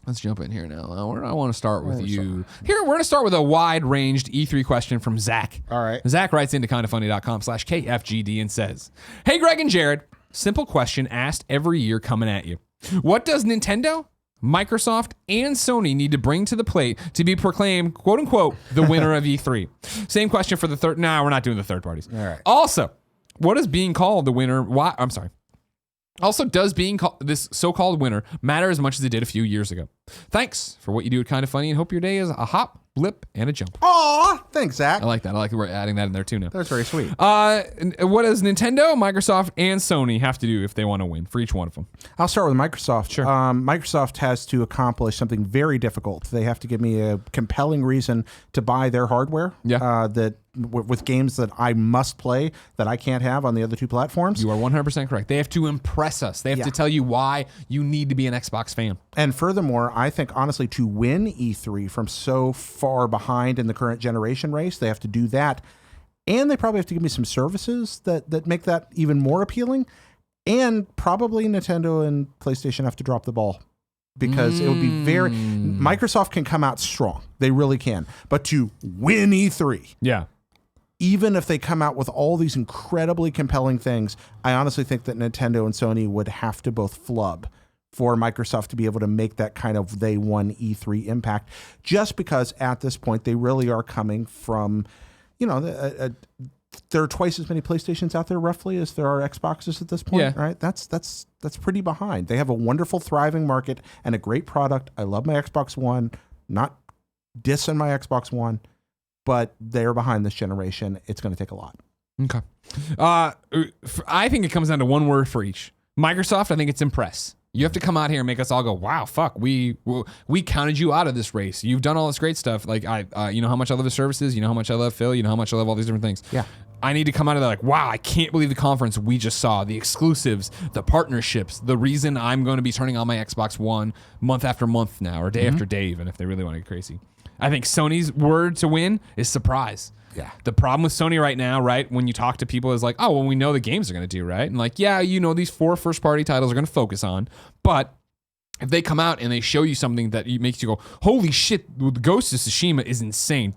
Let's jump in here now. Where do I want to start with you? Here, we're going to start with a wide-ranged E3 question from Zach. All right. Zach writes into kindafunny.com/KFGD and says, "Hey, Greg and Jared, simple question asked every year coming at you. What does Nintendo, Microsoft, and Sony need to bring to the plate to be proclaimed, quote unquote, the winner of E3? Same question for the third. Nah, we're not doing the third parties. All right. Also, what is being called the winner? Why? I'm sorry. Also, does being this so-called winner matter as much as it did a few years ago? Thanks for what you do at Kinda Funny, and hope your day is a hop, blip, and a jump." Aw, thanks, Zach. I like that. I like that we're adding that in there too now. That's very sweet. What does Nintendo, Microsoft, and Sony have to do if they want to win for each one of them? I'll start with Microsoft. Sure. Microsoft has to accomplish something very difficult. They have to give me a compelling reason to buy their hardware. Yeah. With games that I must play that I can't have on the other 2 platforms. You are 100% correct. They have to impress us. They have to tell you why you need to be an Xbox fan. And furthermore, I think honestly to win E3 from so far behind in the current generation race, they have to do that. And they probably have to give me some services that make that even more appealing. And probably Nintendo and PlayStation have to drop the ball because it would be very... Microsoft can come out strong. They really can. But to win E3... Yeah. Even if they come out with all these incredibly compelling things, I honestly think that Nintendo and Sony would have to both flub for Microsoft to be able to make that kind of they won E3 impact, just because at this point they really are coming from, you know, there are twice as many PlayStations out there roughly as there are Xboxes at this point, right? That's pretty behind. They have a wonderful, thriving market and a great product. I love my Xbox One, not dissing my Xbox One, but they're behind this generation. It's going to take a lot. Okay. I think it comes down to one word for each. Microsoft, I think it's impress. You have to come out here and make us all go, wow, fuck, we counted you out of this race. You've done all this great stuff. Like, you know how much I love the services. You know how much I love Phil. You know how much I love all these different things. Yeah. I need to come out of there like, wow, I can't believe the conference we just saw, the exclusives, the partnerships, the reason I'm going to be turning on my Xbox One month after month now, or day after day even, if they really want to get crazy. I think Sony's word to win is surprise. Yeah. The problem with Sony right now, right, when you talk to people is like, oh, well, we know the games are going to do, right? And like, yeah, you know, these 4 first-party titles are going to focus on, but if they come out and they show you something that makes you go, holy shit, Ghost of Tsushima is insane.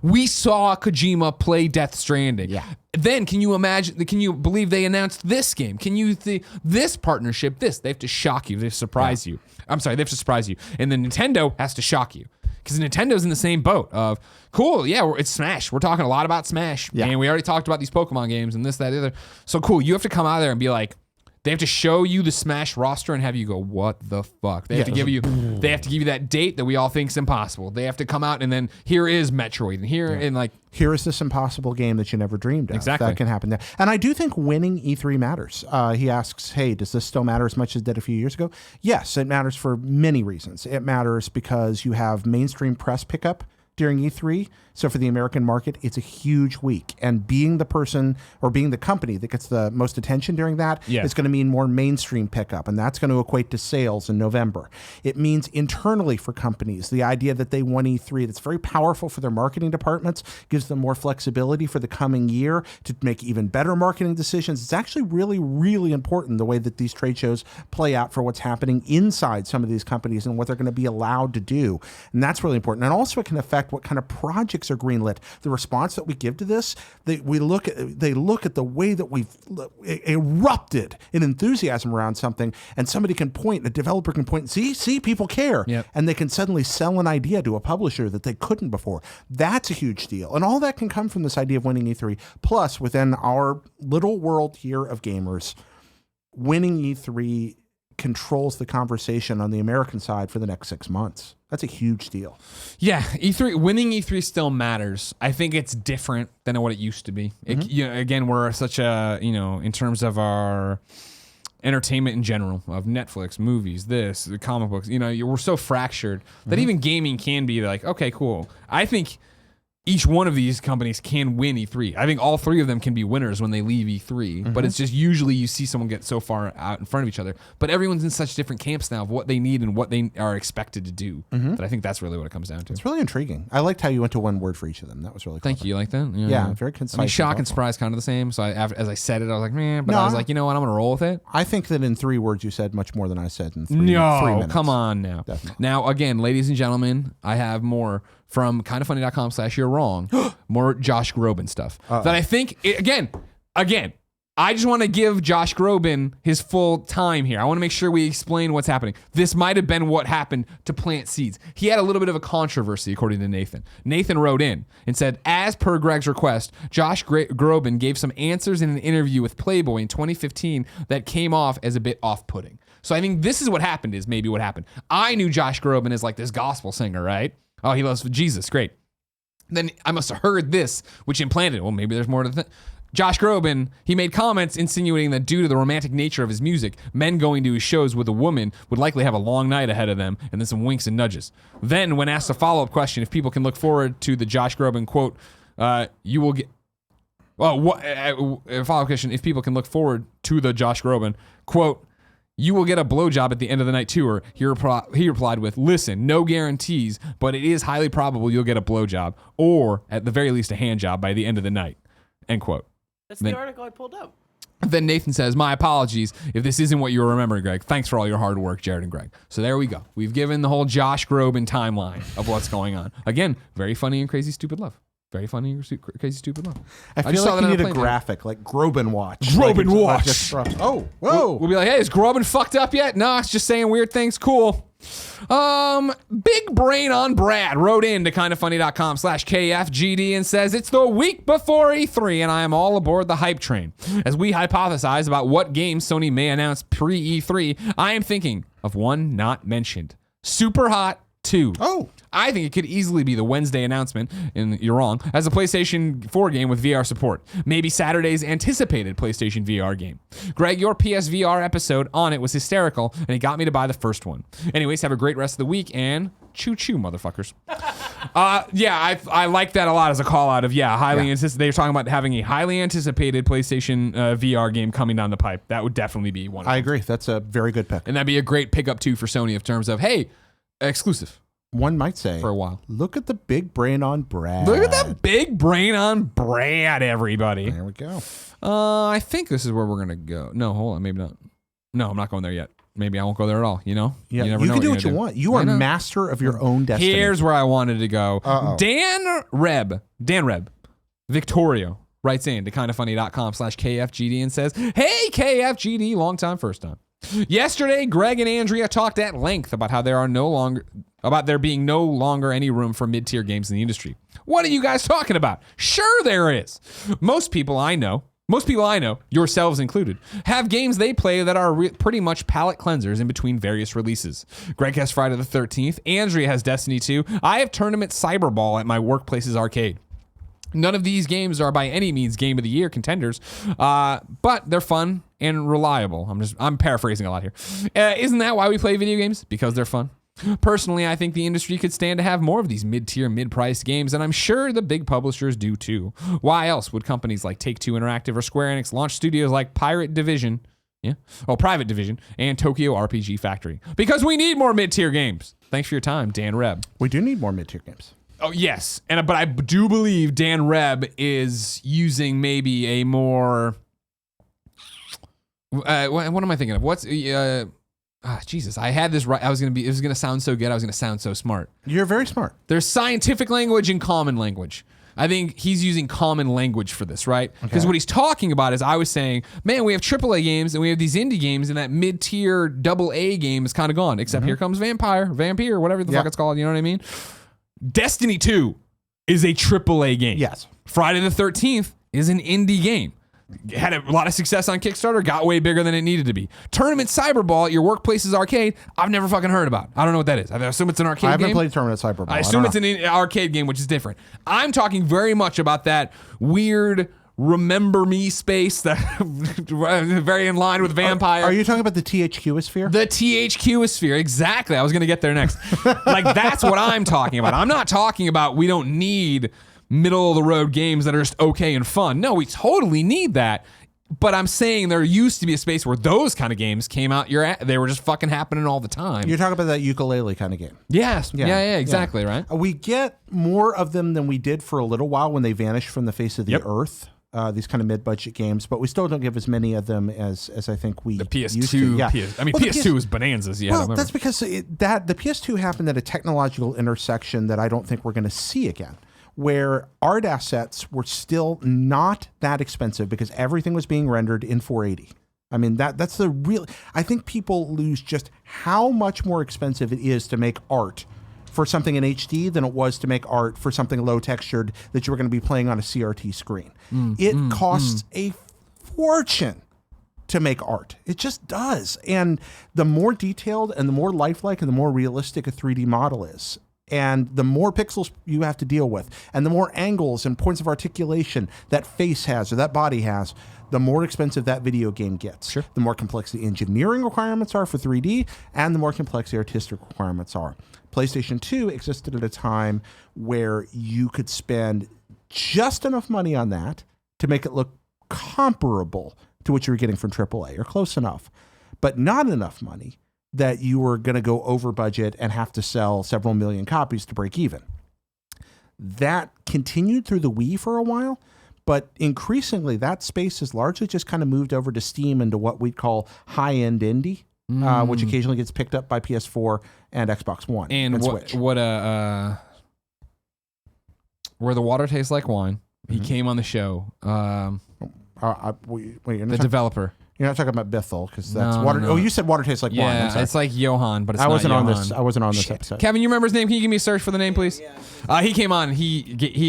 We saw Kojima play Death Stranding. Yeah. Then can you believe they announced this game? Can you this partnership, they have to shock you. They have to surprise you. I'm sorry, they have to surprise you. And then Nintendo has to shock you. Because Nintendo's in the same boat of, cool, yeah, it's Smash. We're talking a lot about Smash. Yeah. And we already talked about these Pokemon games and this, that, the other. So cool, you have to come out there and be like, they have to show you the Smash roster and have you go, what the fuck? They have to give you that date that we all think is impossible. They have to come out and then here is Metroid and here is this impossible game that you never dreamed of. Exactly. That can happen there. And I do think winning E3 matters. He asks, hey, does this still matter as much as it did a few years ago? Yes, it matters for many reasons. It matters because you have mainstream press pickup during E3. So for the American market, it's a huge week. And being the person or being the company that gets the most attention during that is going to mean more mainstream pickup. And that's going to equate to sales in November. It means internally for companies, the idea that they won E3, that's very powerful for their marketing departments, gives them more flexibility for the coming year to make even better marketing decisions. It's actually really, really important the way that these trade shows play out for what's happening inside some of these companies and what they're going to be allowed to do. And that's really important. And also it can affect what kind of projects are greenlit. The response that we give to this, they look at the way that we've erupted in enthusiasm around something, and somebody can point, a developer can point, see, people care. Yep. And they can suddenly sell an idea to a publisher that they couldn't before. That's a huge deal. And all that can come from this idea of winning E3. Plus, within our little world here of gamers, winning E3 controls the conversation on the American side for the next 6 months. That's a huge deal. Yeah, winning E3 still matters. I think it's different than what it used to be. Again, we're such a, in terms of our entertainment in general, of Netflix, movies, the comic books, we're so fractured that even gaming can be like, okay, cool. I think each one of these companies can win E3. I think all 3 of them can be winners when they leave E3, but it's just usually you see someone get so far out in front of each other. But everyone's in such different camps now of what they need and what they are expected to do. That I think that's really what it comes down to. It's really intriguing. I liked how you went to one word for each of them. That was really cool. Thank you. You like that? Yeah, very concise. I mean, shock and surprise kind of the same. So as I said it, I was like, man, but I was like, you know what? I'm going to roll with it. I think that in 3 words you said much more than I said in 3 minutes. Come on now. Definitely. Now, again, ladies and gentlemen, I have more from kindoffunny.com/you're wrong, more Josh Groban stuff that I think, again, I just want to give Josh Groban his full time here. I want to make sure we explain what's happening. This might have been what happened to Plant Seeds. He had a little bit of a controversy, according to Nathan. Nathan wrote in and said, as per Greg's request, Josh Groban gave some answers in an interview with Playboy in 2015 that came off as a bit off-putting. So I think this is what happened, is maybe what happened. I knew Josh Groban as like this gospel singer, right? Oh, he loves Jesus. Great. Then I must have heard this, which implanted, well, maybe there's more to the Josh Groban, he made comments insinuating that due to the romantic nature of his music, men going to his shows with a woman would likely have a long night ahead of them, and then some winks and nudges. Then, when asked a follow-up question, if people can look forward to the Josh Groban quote, you will get... Well, a follow-up question, if people can look forward to the Josh Groban quote, You will get a blowjob at the end of the night tour. He replied with, listen, no guarantees, but it is highly probable you'll get a blowjob or at the very least a hand job by the end of the night. End quote. That's the article I pulled up. Then Nathan says, my apologies if this isn't what you were remembering, Greg. Thanks for all your hard work, Jared and Greg. So there we go. We've given the whole Josh Groban timeline of what's going on. Again, very funny and crazy, stupid love. Very funny and crazy, stupid love. I feel like you need a graphic, like Groban Watch. Groban Watch. Oh, whoa. We'll be like, hey, is Groban fucked up yet? No, it's just saying weird things. Cool. Big Brain on Brad wrote in to kindoffunny.com/KFGD and says, it's the week before E3 and I am all aboard the hype train. As we hypothesize about what games Sony may announce pre-E3, I am thinking of one not mentioned. Super Hot 2. Oh. I think it could easily be the Wednesday announcement, and you're wrong, as a PlayStation 4 game with VR support. Maybe Saturday's anticipated PlayStation VR game. Greg, your PSVR episode on it was hysterical, and it got me to buy the first one. Anyways, have a great rest of the week, and choo-choo, motherfuckers. Yeah, I like that a lot as a call-out of, highly anticipated. They're talking about having a highly anticipated PlayStation VR game coming down the pipe. That would definitely be one of them. I agree. That's a very good pick. And that'd be a great pickup, too, for Sony in terms of, hey, exclusive. One might say, for a while. Look at the big brain on Brad. Look at that big brain on Brad, everybody. There we go. I think this is where we're gonna go. No, hold on, maybe not. No, I'm not going there yet. Maybe I won't go there at all. You know, yeah, never you know can do what you want. You are master of your own destiny. Here's where I wanted to go. Uh-oh. Dan Reb, Victorio writes in to kindoffunny.com/KFGD and says, "Hey KFGD, long time, first time. Yesterday, Greg and Andrea talked at length about how there being no longer any room for mid-tier games in the industry. What are you guys talking about? Sure there is. Most people I know, yourselves included, have games they play that are pretty much palate cleansers in between various releases. Greg has Friday the 13th. Andrea has Destiny 2. I have Tournament Cyberball at my workplace's arcade. None of these games are by any means Game of the Year contenders, but they're fun and reliable. I'm paraphrasing a lot here. Isn't that why we play video games? Because they're fun. Personally, I think the industry could stand to have more of these mid-tier, mid-priced games, and I'm sure the big publishers do too. Why else would companies like Take-Two Interactive or Square Enix launch studios like Private Division, and Tokyo RPG Factory? Because we need more mid-tier games. Thanks for your time, Dan Reb. We do need more mid-tier games. Oh, yes. But I do believe Dan Reb is using maybe a more... what am I thinking of? What's... Jesus, I had this right. It was going to sound so good. I was going to sound so smart. You're very smart. There's scientific language and common language. I think he's using common language for this, right? Because what he's talking about is, I was saying, man, we have AAA games and we have these indie games, and that mid-tier AA game is kind of gone. Except here comes Vampire, whatever the fuck it's called. You know what I mean? Destiny 2 is a AAA game. Yes. Friday the 13th is an indie game. Had a lot of success on Kickstarter, got way bigger than it needed to be. Tournament Cyberball at your workplace's arcade, I've never fucking heard about. I don't know what that is. I assume it's an arcade game. I haven't played Tournament Cyberball. I assume it's an arcade game, which is different. I'm talking very much about that weird remember me space that very in line with Vampire. Are you talking about the THQ-sphere? The THQ-sphere, exactly. I was going to get there next. Like, that's what I'm talking about. I'm not talking about we don't need middle of the road games that are just okay and fun. No, we totally need that. But I'm saying there used to be a space where those kind of games came out. They were just fucking happening all the time. You're talking about that ukulele kind of game. Yes. Yeah, exactly, right? We get more of them than we did for a little while when they vanished from the face of the earth. These kind of mid-budget games, but we still don't give as many of them as I think we the PS2. Used to. Yeah. PS2 was bonanzas. Yeah, well, that's because the PS2 happened at a technological intersection that I don't think we're going to see again, where art assets were still not that expensive because everything was being rendered in 480. I mean, that's the real... I think people lose just how much more expensive it is to make art for something in HD than it was to make art for something low textured that you were going to be playing on a CRT screen. It costs a fortune to make art. It just does. And the more detailed and the more lifelike and the more realistic a 3D model is, and the more pixels you have to deal with, and the more angles and points of articulation that face has or that body has, the more expensive that video game gets. Sure. The more complex the engineering requirements are for 3D, and the more complex the artistic requirements are. PlayStation 2 existed at a time where you could spend just enough money on that to make it look comparable to what you were getting from AAA, or close enough. but not enough money that you were going to go over budget and have to sell several million copies to break even. That continued through the Wii for a while, but increasingly that space has largely just kind of moved over to Steam into what we'd call high-end indie, which occasionally gets picked up by PS4 and Xbox One and Switch. Where the water tastes like wine. He came on the show. The developer. You're not talking about Bithell because that's No, water. no. Oh, you said water tastes like wine. I'm Yeah, sorry. it's like Johan, but it's I wasn't not on Johan. this. I wasn't on this episode. Kevin, you remember his name? Can you give me a search for the name, please? He came on. He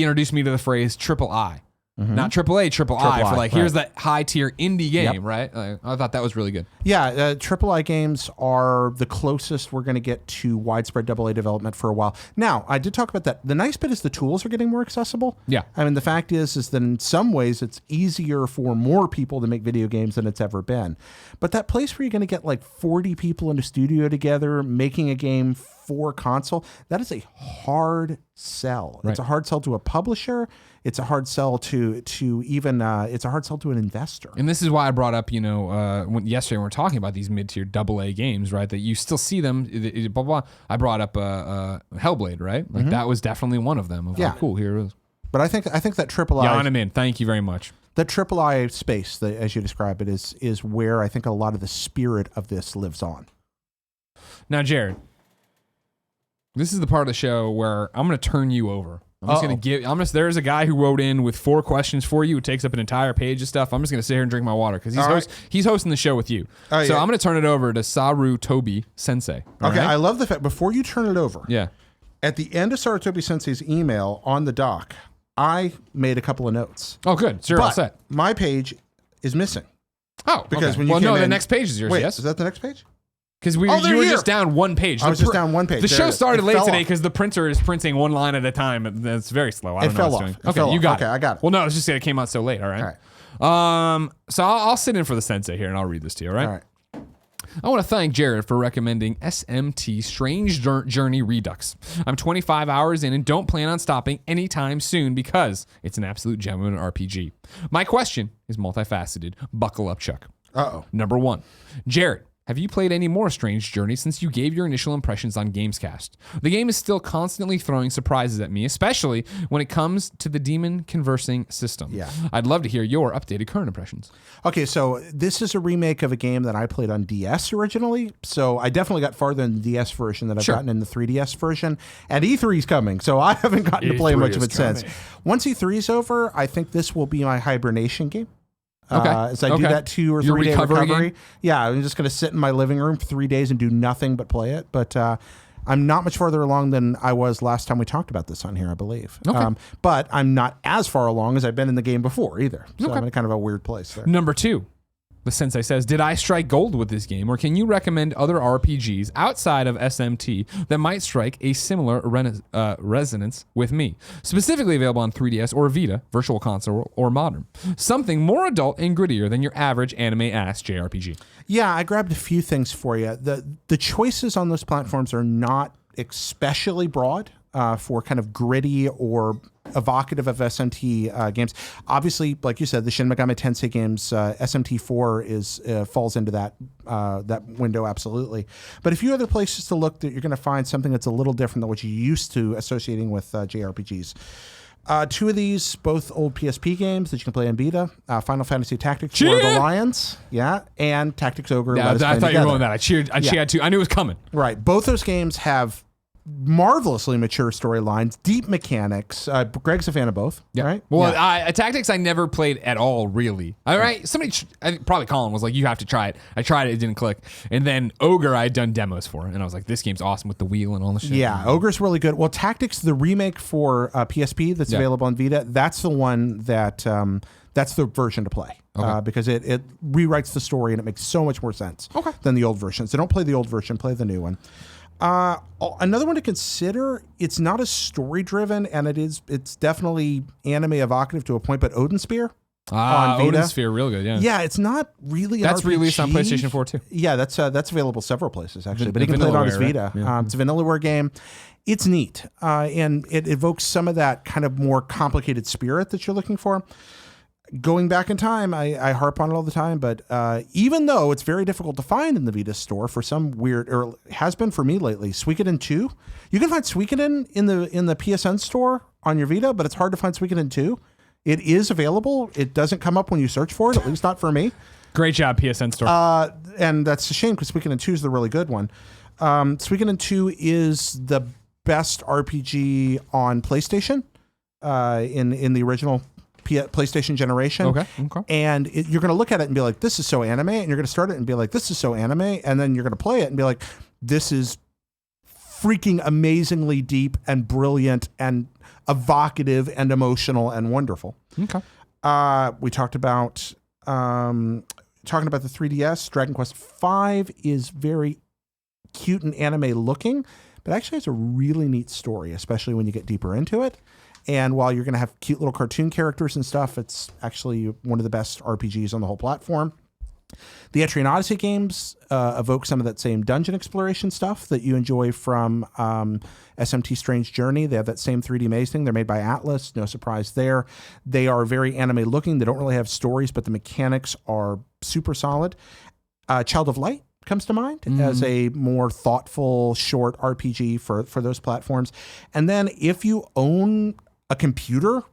introduced me to the phrase triple I. Not AAA, triple I for like, here's that high tier indie game, right? I thought that was really good. Yeah, AAA games are the closest we're going to get to widespread AA development for a while. Now, I did talk about that. The nice bit is the tools are getting more accessible. Yeah. I mean, the fact is that in some ways it's easier for more people to make video games than it's ever been. But that place where you're going to get like 40 people in a studio together making a game for console, that is a hard sell. Right. It's a hard sell to a publisher. It's a hard sell to even it's a hard sell to an investor. And this is why I brought up, yesterday when we were talking about these mid-tier AA games, right? That you still see them, blah, blah. I brought up Hellblade, right? Like that was definitely one of them. Yeah. Cool, here it is. But I think that AAA, Yeah, I'm in. Thank you very much. the AAA space, as you describe it, is where I think a lot of the spirit of this lives on. Now, Jared, this is the part of the show where I'm going to turn you over. There's a guy who wrote in with 4 questions for you. Who takes up an entire page of stuff. I'm just going to sit here and drink my water because he's hosting the show with you. So I'm going to turn it over to Sarutobi Sensei. Okay, right? I love the fact, before you turn it over, Yeah. at the end of Sarutobi Sensei's email on the doc, I made a couple of notes. Oh, good. So you're all set. My page is missing. Oh, Because okay. when you well, came no, the in- next page is yours. Wait, Yes, is that the next page? because Oh, you they're were here. just down one page. I was just down one page. The There show it is. started It late fell today off. because the printer is printing one line at a time. It's very slow. I It don't know fell what off. it's doing. It fell you off. got Okay, it. I got it. Well, no, I was just saying it came out so late. All right. So I'll sit in for the sensei here and I'll read this to you. All right. All right. I want to thank Jared for recommending SMT Strange Journey Redux. I'm 25 hours in and don't plan on stopping anytime soon because it's an absolute gem of an RPG. My question is multifaceted. Buckle up, Chuck. Uh-oh. Number 1, Jared, have you played any more Strange Journey since you gave your initial impressions on Gamescast? The game is still constantly throwing surprises at me, especially when it comes to the demon conversing system. Yeah. I'd love to hear your updated current impressions. Okay, so this is a remake of a game that I played on DS originally. So I definitely got farther in the DS version than I've gotten in the 3DS version. And E3 is coming, so I haven't gotten to play E3 much of is it since. Once E3 is over, I think this will be my hibernation game. Okay. As I do that 2 or 3 day recovery. Yeah, I'm just going to sit in my living room for 3 days and do nothing but play it. But I'm not much farther along than I was last time we talked about this on here, I believe. Okay. But I'm not as far along as I've been in the game before either. So I'm in kind of a weird place there. Number 2, the sensei says, did I strike gold with this game, or can you recommend other RPGs outside of SMT that might strike a similar resonance with me? Specifically available on 3DS or Vita, Virtual Console, or Modern. Something more adult and grittier than your average anime-ass JRPG. Yeah, I grabbed a few things for you. The choices on those platforms are not especially broad for kind of gritty or evocative of SMT games. Obviously, like you said, the Shin Megami Tensei games, SMT4 falls into that window absolutely. But a few other places to look that you're going to find something that's a little different than what you're used to associating with JRPGs. 2 of these, both old PSP games that you can play on Vita, Final Fantasy Tactics War of the Lions, and Tactics Ogre. Yeah, I thought you were going with that. I cheered too. I knew it was coming. Right. Both those games have marvelously mature storylines, deep mechanics. Greg's a fan of both, right? Well, Tactics I never played at all, really. All right, I think probably Colin was like, you have to try it. I tried it, it didn't click. And then Ogre, I had done demos for, and I was like, this game's awesome with the wheel and all the shit. Yeah, Ogre's really good. Well, Tactics, the remake for PSP that's available on Vita, that's the one that that's the version to play. Because it rewrites the story and it makes so much more sense than the old version. So don't play the old version, play the new one. Another one to consider, it's not as story driven and it's definitely anime evocative to a point, but Odin Sphere on Vita. Odin Sphere, real good, yeah. Yeah, it's not really That's an RPG. released on PlayStation 4 too. Yeah, that's available several places actually, but The you can play it on his Vanillaware, Vita. right? Yeah. It's a Vanillaware game. It's neat, and it evokes some of that kind of more complicated spirit that you're looking for. going back in time, I harp on it all the time, but even though it's very difficult to find in the Vita store for some weird, or has been for me lately, Suikoden 2, you can find Suikoden in the PSN store on your Vita, but it's hard to find Suikoden 2. It is available. It doesn't come up when you search for it, at least not for me. Great job, PSN store. And that's a shame because Suikoden 2 is the really good one. Suikoden 2 is the best RPG on PlayStation in the original PlayStation generation. Okay. And you're going to look at it and be like, this is so anime. And you're going to start it and be like, this is so anime. And then you're going to play it and be like, this is freaking amazingly deep and brilliant and evocative and emotional and wonderful. Okay. We talked about talking about the 3DS. Dragon Quest V is very cute and anime looking, but actually has a really neat story, especially when you get deeper into it. And while you're going to have cute little cartoon characters and stuff, it's actually one of the best RPGs on the whole platform. The Etrian Odyssey games evoke some of that same dungeon exploration stuff that you enjoy from SMT Strange Journey. They have that same 3D maze thing. They're made by Atlas. No surprise there. They are very anime looking. They don't really have stories, but the mechanics are super solid. Child of Light comes to mind as a more thoughtful, short RPG for those platforms. And then if you own a computer,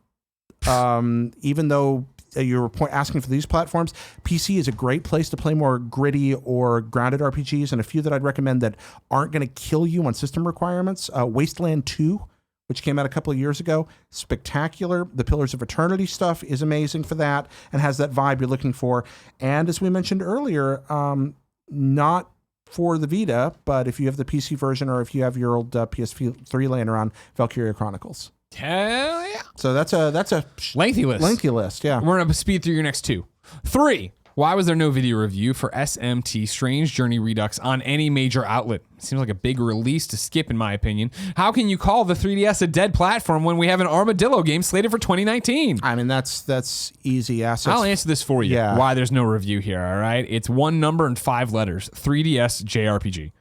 even though you're asking for these platforms, PC is a great place to play more gritty or grounded RPGs. And a few that I'd recommend that aren't going to kill you on system requirements. Wasteland 2, which came out a couple of years ago, spectacular. The Pillars of Eternity stuff is amazing for that and has that vibe you're looking for. And as we mentioned earlier, not for the Vita, but if you have the PC version or if you have your old PS3 laying around, Valkyria Chronicles. Hell yeah. So that's a Lengthy list. Lengthy list, yeah. We're going to speed through your next two. 3. Why was there no video review for SMT Strange Journey Redux on any major outlet? Seems like a big release to skip, in my opinion. How can you call the 3DS a dead platform when we have an Armadillo game slated for 2019? I mean, that's easy assets. I'll answer this for you. Yeah. Why there's no review here, all right? It's one number and 5 letters. 3DS JRPG.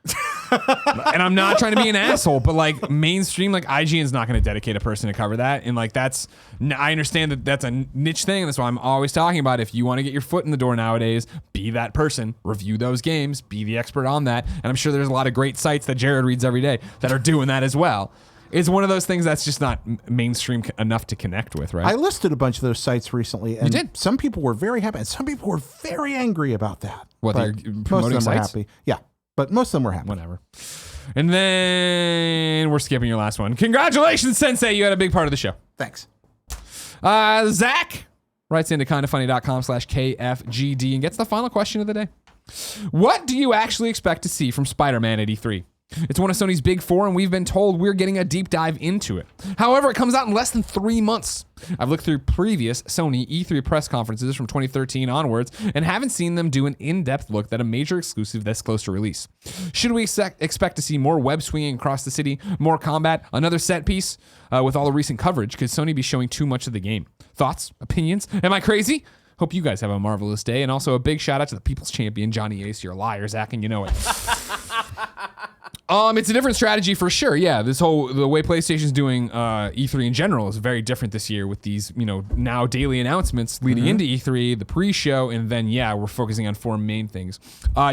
And I'm not trying to be an asshole, but like mainstream, like IGN's not going to dedicate a person to cover that. And like I understand that that's a niche thing. And that's why I'm always talking about if you want to get your foot in the door nowadays, be that person, review those games, be the expert on that. And I'm sure there's a lot of great sites that Jared reads every day that are doing that as well. It's one of those things that's just not mainstream enough to connect with, right? I listed a bunch of those sites recently, and you did. Some people were very happy, and some people were very angry about that. What, but they're most promoting of them sites? were happy. Yeah, but most of them were happy. Whatever. And then we're skipping your last one. Congratulations, Sensei. You had a big part of the show. Thanks. Zach writes into kindafunny.com/KFGD and gets the final question of the day. What do you actually expect to see from Spider-Man at E3? It's one of Sony's big four, and we've been told we're getting a deep dive into it. However, it comes out in less than 3 months. I've looked through previous Sony E3 press conferences from 2013 onwards and haven't seen them do an in-depth look at a major exclusive this close to release. Should we expect to see more web swinging across the city, more combat, another set piece? With all the recent coverage, could Sony be showing too much of the game? Thoughts? Opinions? Am I crazy? Hope you guys have a marvelous day. And also a big shout out to the People's Champion, Johnny Ace. You're a liar, Zach, and you know it. It's a different strategy for sure. Yeah, the way PlayStation's doing E3 in general is very different this year with these, now daily announcements leading into E3, the pre-show, and then we're focusing on 4 main things.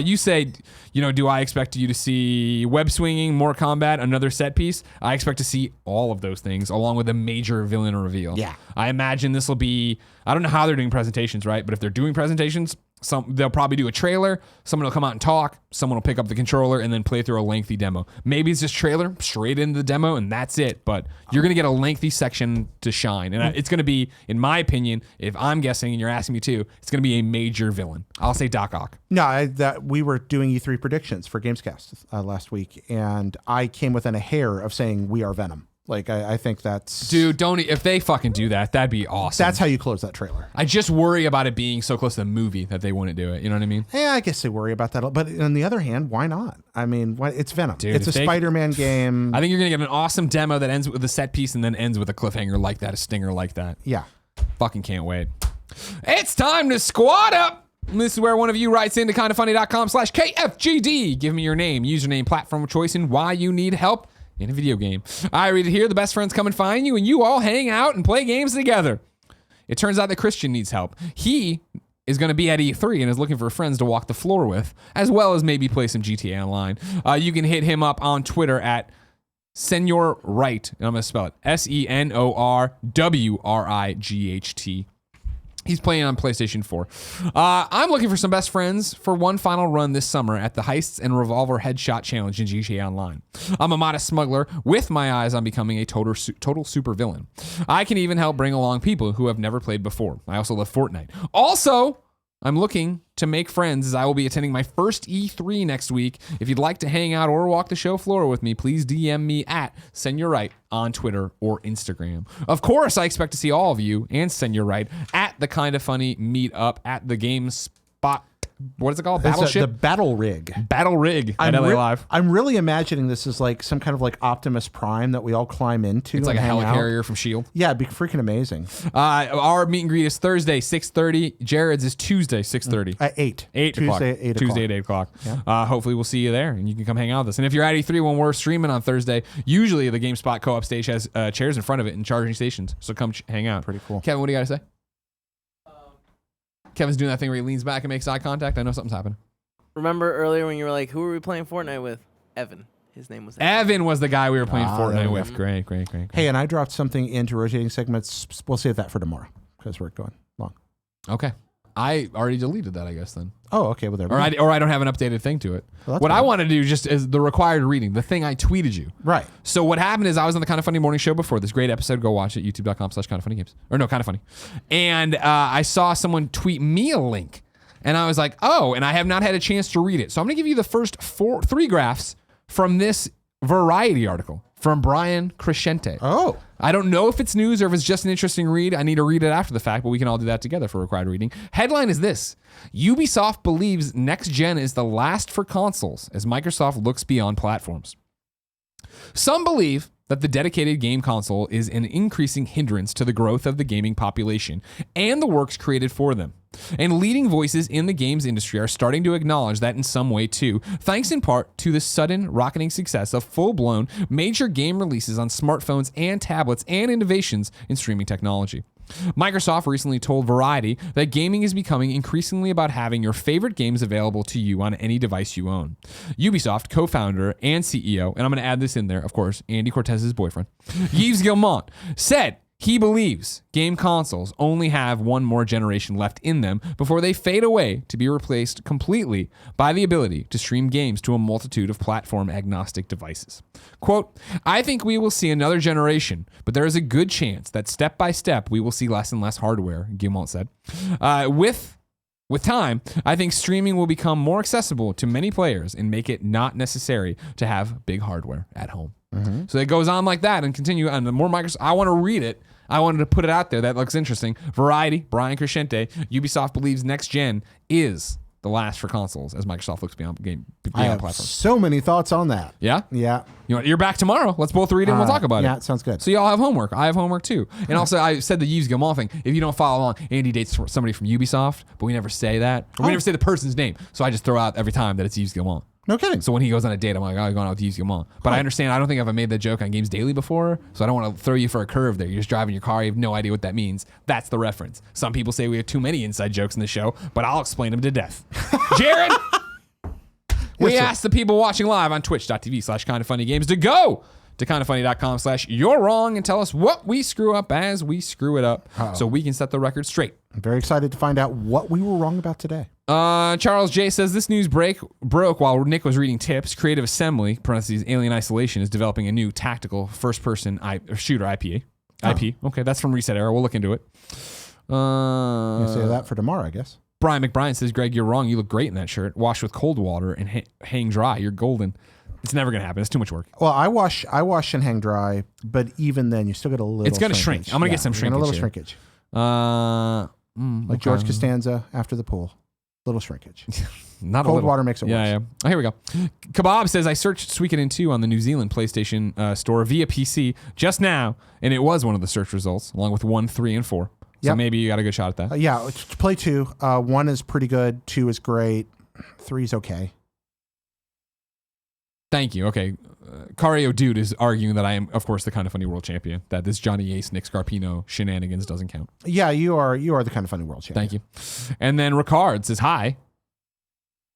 You say, do I expect you to see web swinging, more combat, another set piece? I expect to see all of those things along with a major villain reveal. Yeah. I imagine this will be, I don't know how they're doing presentations, right? But if they're doing presentations, they'll probably do a trailer, someone will come out and talk, someone will pick up the controller and then play through a lengthy demo. Maybe it's just trailer straight into the demo and that's it, but you're going to get a lengthy section to shine. And it's going to be, in my opinion, if I'm guessing and you're asking me too, it's going to be a major villain. I'll say Doc Ock. No, we were doing E3 predictions for Gamescast last week, and I came within a hair of saying we are Venom. Like, I think that's... Dude, if they fucking do that, that'd be awesome. That's how you close that trailer. I just worry about it being so close to the movie that they wouldn't do it. You know what I mean? Yeah, I guess they worry about that. But on the other hand, why not? I mean, it's Venom. Dude, it's a Spider-Man game. I think you're going to get an awesome demo that ends with a set piece and then ends with a cliffhanger like that, a stinger like that. Yeah. Fucking can't wait. It's time to squad up. This is where one of you writes into kindafunny.com/KFGD. Give me your name, username, platform of choice, and why you need help in a video game. I read it here. The best friends come and find you, and you all hang out and play games together. It turns out that Christian needs help. He is going to be at E3 and is looking for friends to walk the floor with, as well as maybe play some GTA Online. You can hit him up on Twitter at Senor Right, and I'm going to spell it SENORWRIGHT. He's playing on PlayStation 4. I'm looking for some best friends for one final run this summer at the Heists and Revolver Headshot Challenge in GTA Online. I'm a modest smuggler with my eyes on becoming a total supervillain. I can even help bring along people who have never played before. I also love Fortnite. Also, I'm looking to make friends as I will be attending my first E3 next week. If you'd like to hang out or walk the show floor with me, please DM me at SenyorRight on Twitter or Instagram. Of course, I expect to see all of you and SenyorRight at the Kind of Funny meetup at the GameSpot. What is it called? Battleship? The Battle Rig. Battle Rig at LA Live. I'm really imagining this is like some kind of like Optimus Prime that we all climb into. It's like a hang out. helicarrier from S.H.I.E.L.D. Yeah, it'd be freaking amazing. Our meet and greet is Thursday, 6:30. Jared's is Tuesday, 6:30. At 8. 8 o'clock. Tuesday at 8 o'clock. Tuesday at 8 o'clock. Yeah. Hopefully we'll see you there and you can come hang out with us. And if you're at E3 when we're streaming on Thursday, usually the GameSpot co-op stage has chairs in front of it and charging stations. So come hang out. Pretty cool. Kevin, what do you got to say? Kevin's doing that thing where he leans back and makes eye contact. I know something's happening. Remember earlier when you were like, who are we playing Fortnite with? Evan. His name was Evan was the guy we were playing there Fortnite we with. Great. Hey, and I dropped something into rotating segments. We'll save that for tomorrow because we're going long. Okay. I already deleted that, I guess, then. Oh, okay. Well, there we Or go. I don't have an updated thing to it. Well, What that's I fine. want to do just is the required reading, the thing I tweeted you. Right. So what happened is I was on the Kind of Funny morning show before this great episode. Go watch it, youtube.com/kindoffunnygames. Or no, Kind of Funny. And I saw someone tweet me a link. And I was like, oh, and I have not had a chance to read it. So I'm going to give you the first 3 graphs from this Variety article from Brian Crescente. Oh. I don't know if it's news or if it's just an interesting read. I need to read it after the fact, but we can all do that together for required reading. Headline is this: Ubisoft believes next gen is the last for consoles as Microsoft looks beyond platforms. Some believe that the dedicated game console is an increasing hindrance to the growth of the gaming population and the works created for them. And leading voices in the games industry are starting to acknowledge that in some way too, thanks in part to the sudden rocketing success of full-blown major game releases on smartphones and tablets and innovations in streaming technology. Microsoft recently told Variety that gaming is becoming increasingly about having your favorite games available to you on any device you own. Ubisoft co-founder and CEO, and I'm going to add this in there, of course, Andy Cortez's boyfriend, Yves Guillemot, said he believes game consoles only have one more generation left in them before they fade away to be replaced completely by the ability to stream games to a multitude of platform-agnostic devices. Quote, I think we will see another generation, but there is a good chance that step by step we will see less and less hardware, Guillemot said. With time, I think streaming will become more accessible to many players and make it not necessary to have big hardware at home. Mm-hmm. So it goes on like that and continue. And the more Microsoft, I want to read it. I wanted to put it out there. That looks interesting. Variety, Brian Crescente, Ubisoft believes next gen is the last for consoles as Microsoft looks beyond I have platforms. so many thoughts on that. Yeah? Yeah. You're back tomorrow. Let's both read it and we'll talk about it. Yeah, it sounds good. So y'all have homework. I have homework too. And also, I said the Yves Guillemot thing. If you don't follow along, Andy dates somebody from Ubisoft, but we never say that. Or we never say the person's name. So I just throw out every time that it's Yves Guillemot. No kidding. So when he goes on a date, I'm like, oh, you're going out with Yves Guillemot. But I understand. I don't think I've made that joke on Games Daily before. So I don't want to throw you for a curve there. You're just driving your car. You have no idea what that means. That's the reference. Some people say we have too many inside jokes in the show, but I'll explain them to death. Jared, we asked the people watching live on twitch.tv/kindoffunnygames to go to kindoffunny.com/you're wrong and tell us what we screw up as we screw it up so we can set the record straight. I'm very excited to find out what we were wrong about today. Charles J says this news broke while Nick was reading tips. Creative Assembly, parentheses, Alien Isolation, is developing a new tactical first-person shooter IP. Okay, that's from Reset Era. We'll look into it. I'll say that for tomorrow, I guess. Brian McBrien says, Greg, you're wrong. You look great in that shirt. Wash with cold water and hang dry. You're golden. It's never going to happen. It's too much work. Well, I wash and hang dry, but even then, you still get a little. It's going to shrink. I'm going to get some shrinkage. A little here. shrinkage. Like George Costanza after the pool. Little shrinkage. Not cold a little. water makes it worse. Yeah. Oh, here we go. Kebab says, I searched Suikoden 2 on the New Zealand PlayStation store via PC just now, and it was one of the search results, along with 1, 3, and 4. So maybe you got a good shot at that. Yeah, play 2. 1 is pretty good. 2 is great. 3 is okay. Thank you. Okay. Cario Dude is arguing that I am, of course, the Kind of Funny world champion. That this Johnny Ace, Nick Scarpino shenanigans doesn't count. Yeah, you are the Kind of Funny world champion. Thank you. And then Ricard says, hi.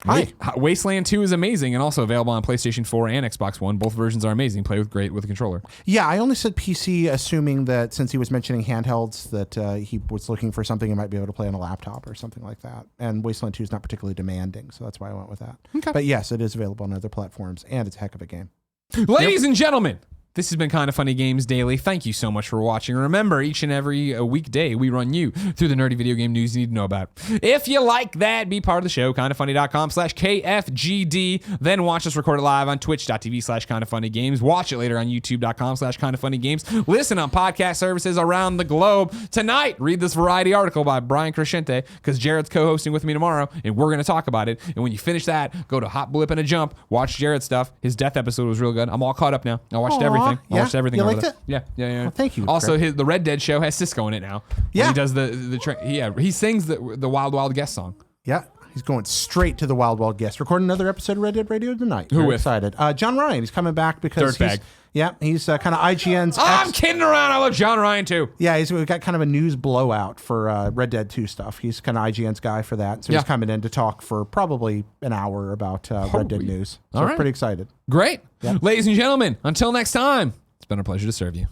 Hi. Wasteland 2 is amazing and also available on PlayStation 4 and Xbox One. Both versions are amazing. Play with great with a controller. Yeah, I only said PC, assuming that since he was mentioning handhelds, that he was looking for something he might be able to play on a laptop or something like that. And Wasteland 2 is not particularly demanding, so that's why I went with that. Okay. But yes, it is available on other platforms, and it's a heck of a game. Ladies and gentlemen, this has been Kind of Funny Games Daily. Thank you so much for watching. Remember, each and every weekday, we run you through the nerdy video game news you need to know about. If you like that, be part of the show, kindoffunny.com/KFGD. Then watch us record it live on twitch.tv/kindoffunnygames. Watch it later on youtube.com/kindoffunnygames. Listen on podcast services around the globe. Tonight, read this Variety article by Brian Crescente, because Jared's co-hosting with me tomorrow, and we're going to talk about it. And when you finish that, go to Hot Blip and a Jump. Watch Jared's stuff. His death episode was real good. I'm all caught up now. I watched everything. I watched everything. You over liked there. it? Yeah. Well, thank you. Also, the Red Dead show has Cisco in it now. Yeah. He does he sings the Wild Wild Guest song. Yeah. He's going straight to the Wild Wild Guest. Recording another episode of Red Dead Radio tonight. Who Very with? excited. John Ryan. He's coming back because Dirtbag. he's kind of IGN's. I'm kidding around. I love John Ryan too. Yeah, we've got kind of a news blowout for Red Dead 2 stuff. He's kind of IGN's guy for that. So he's coming in to talk for probably an hour about Red Dead news. So All I'm right. pretty excited. Great. Ladies and gentlemen, until next time, it's been a pleasure to serve you.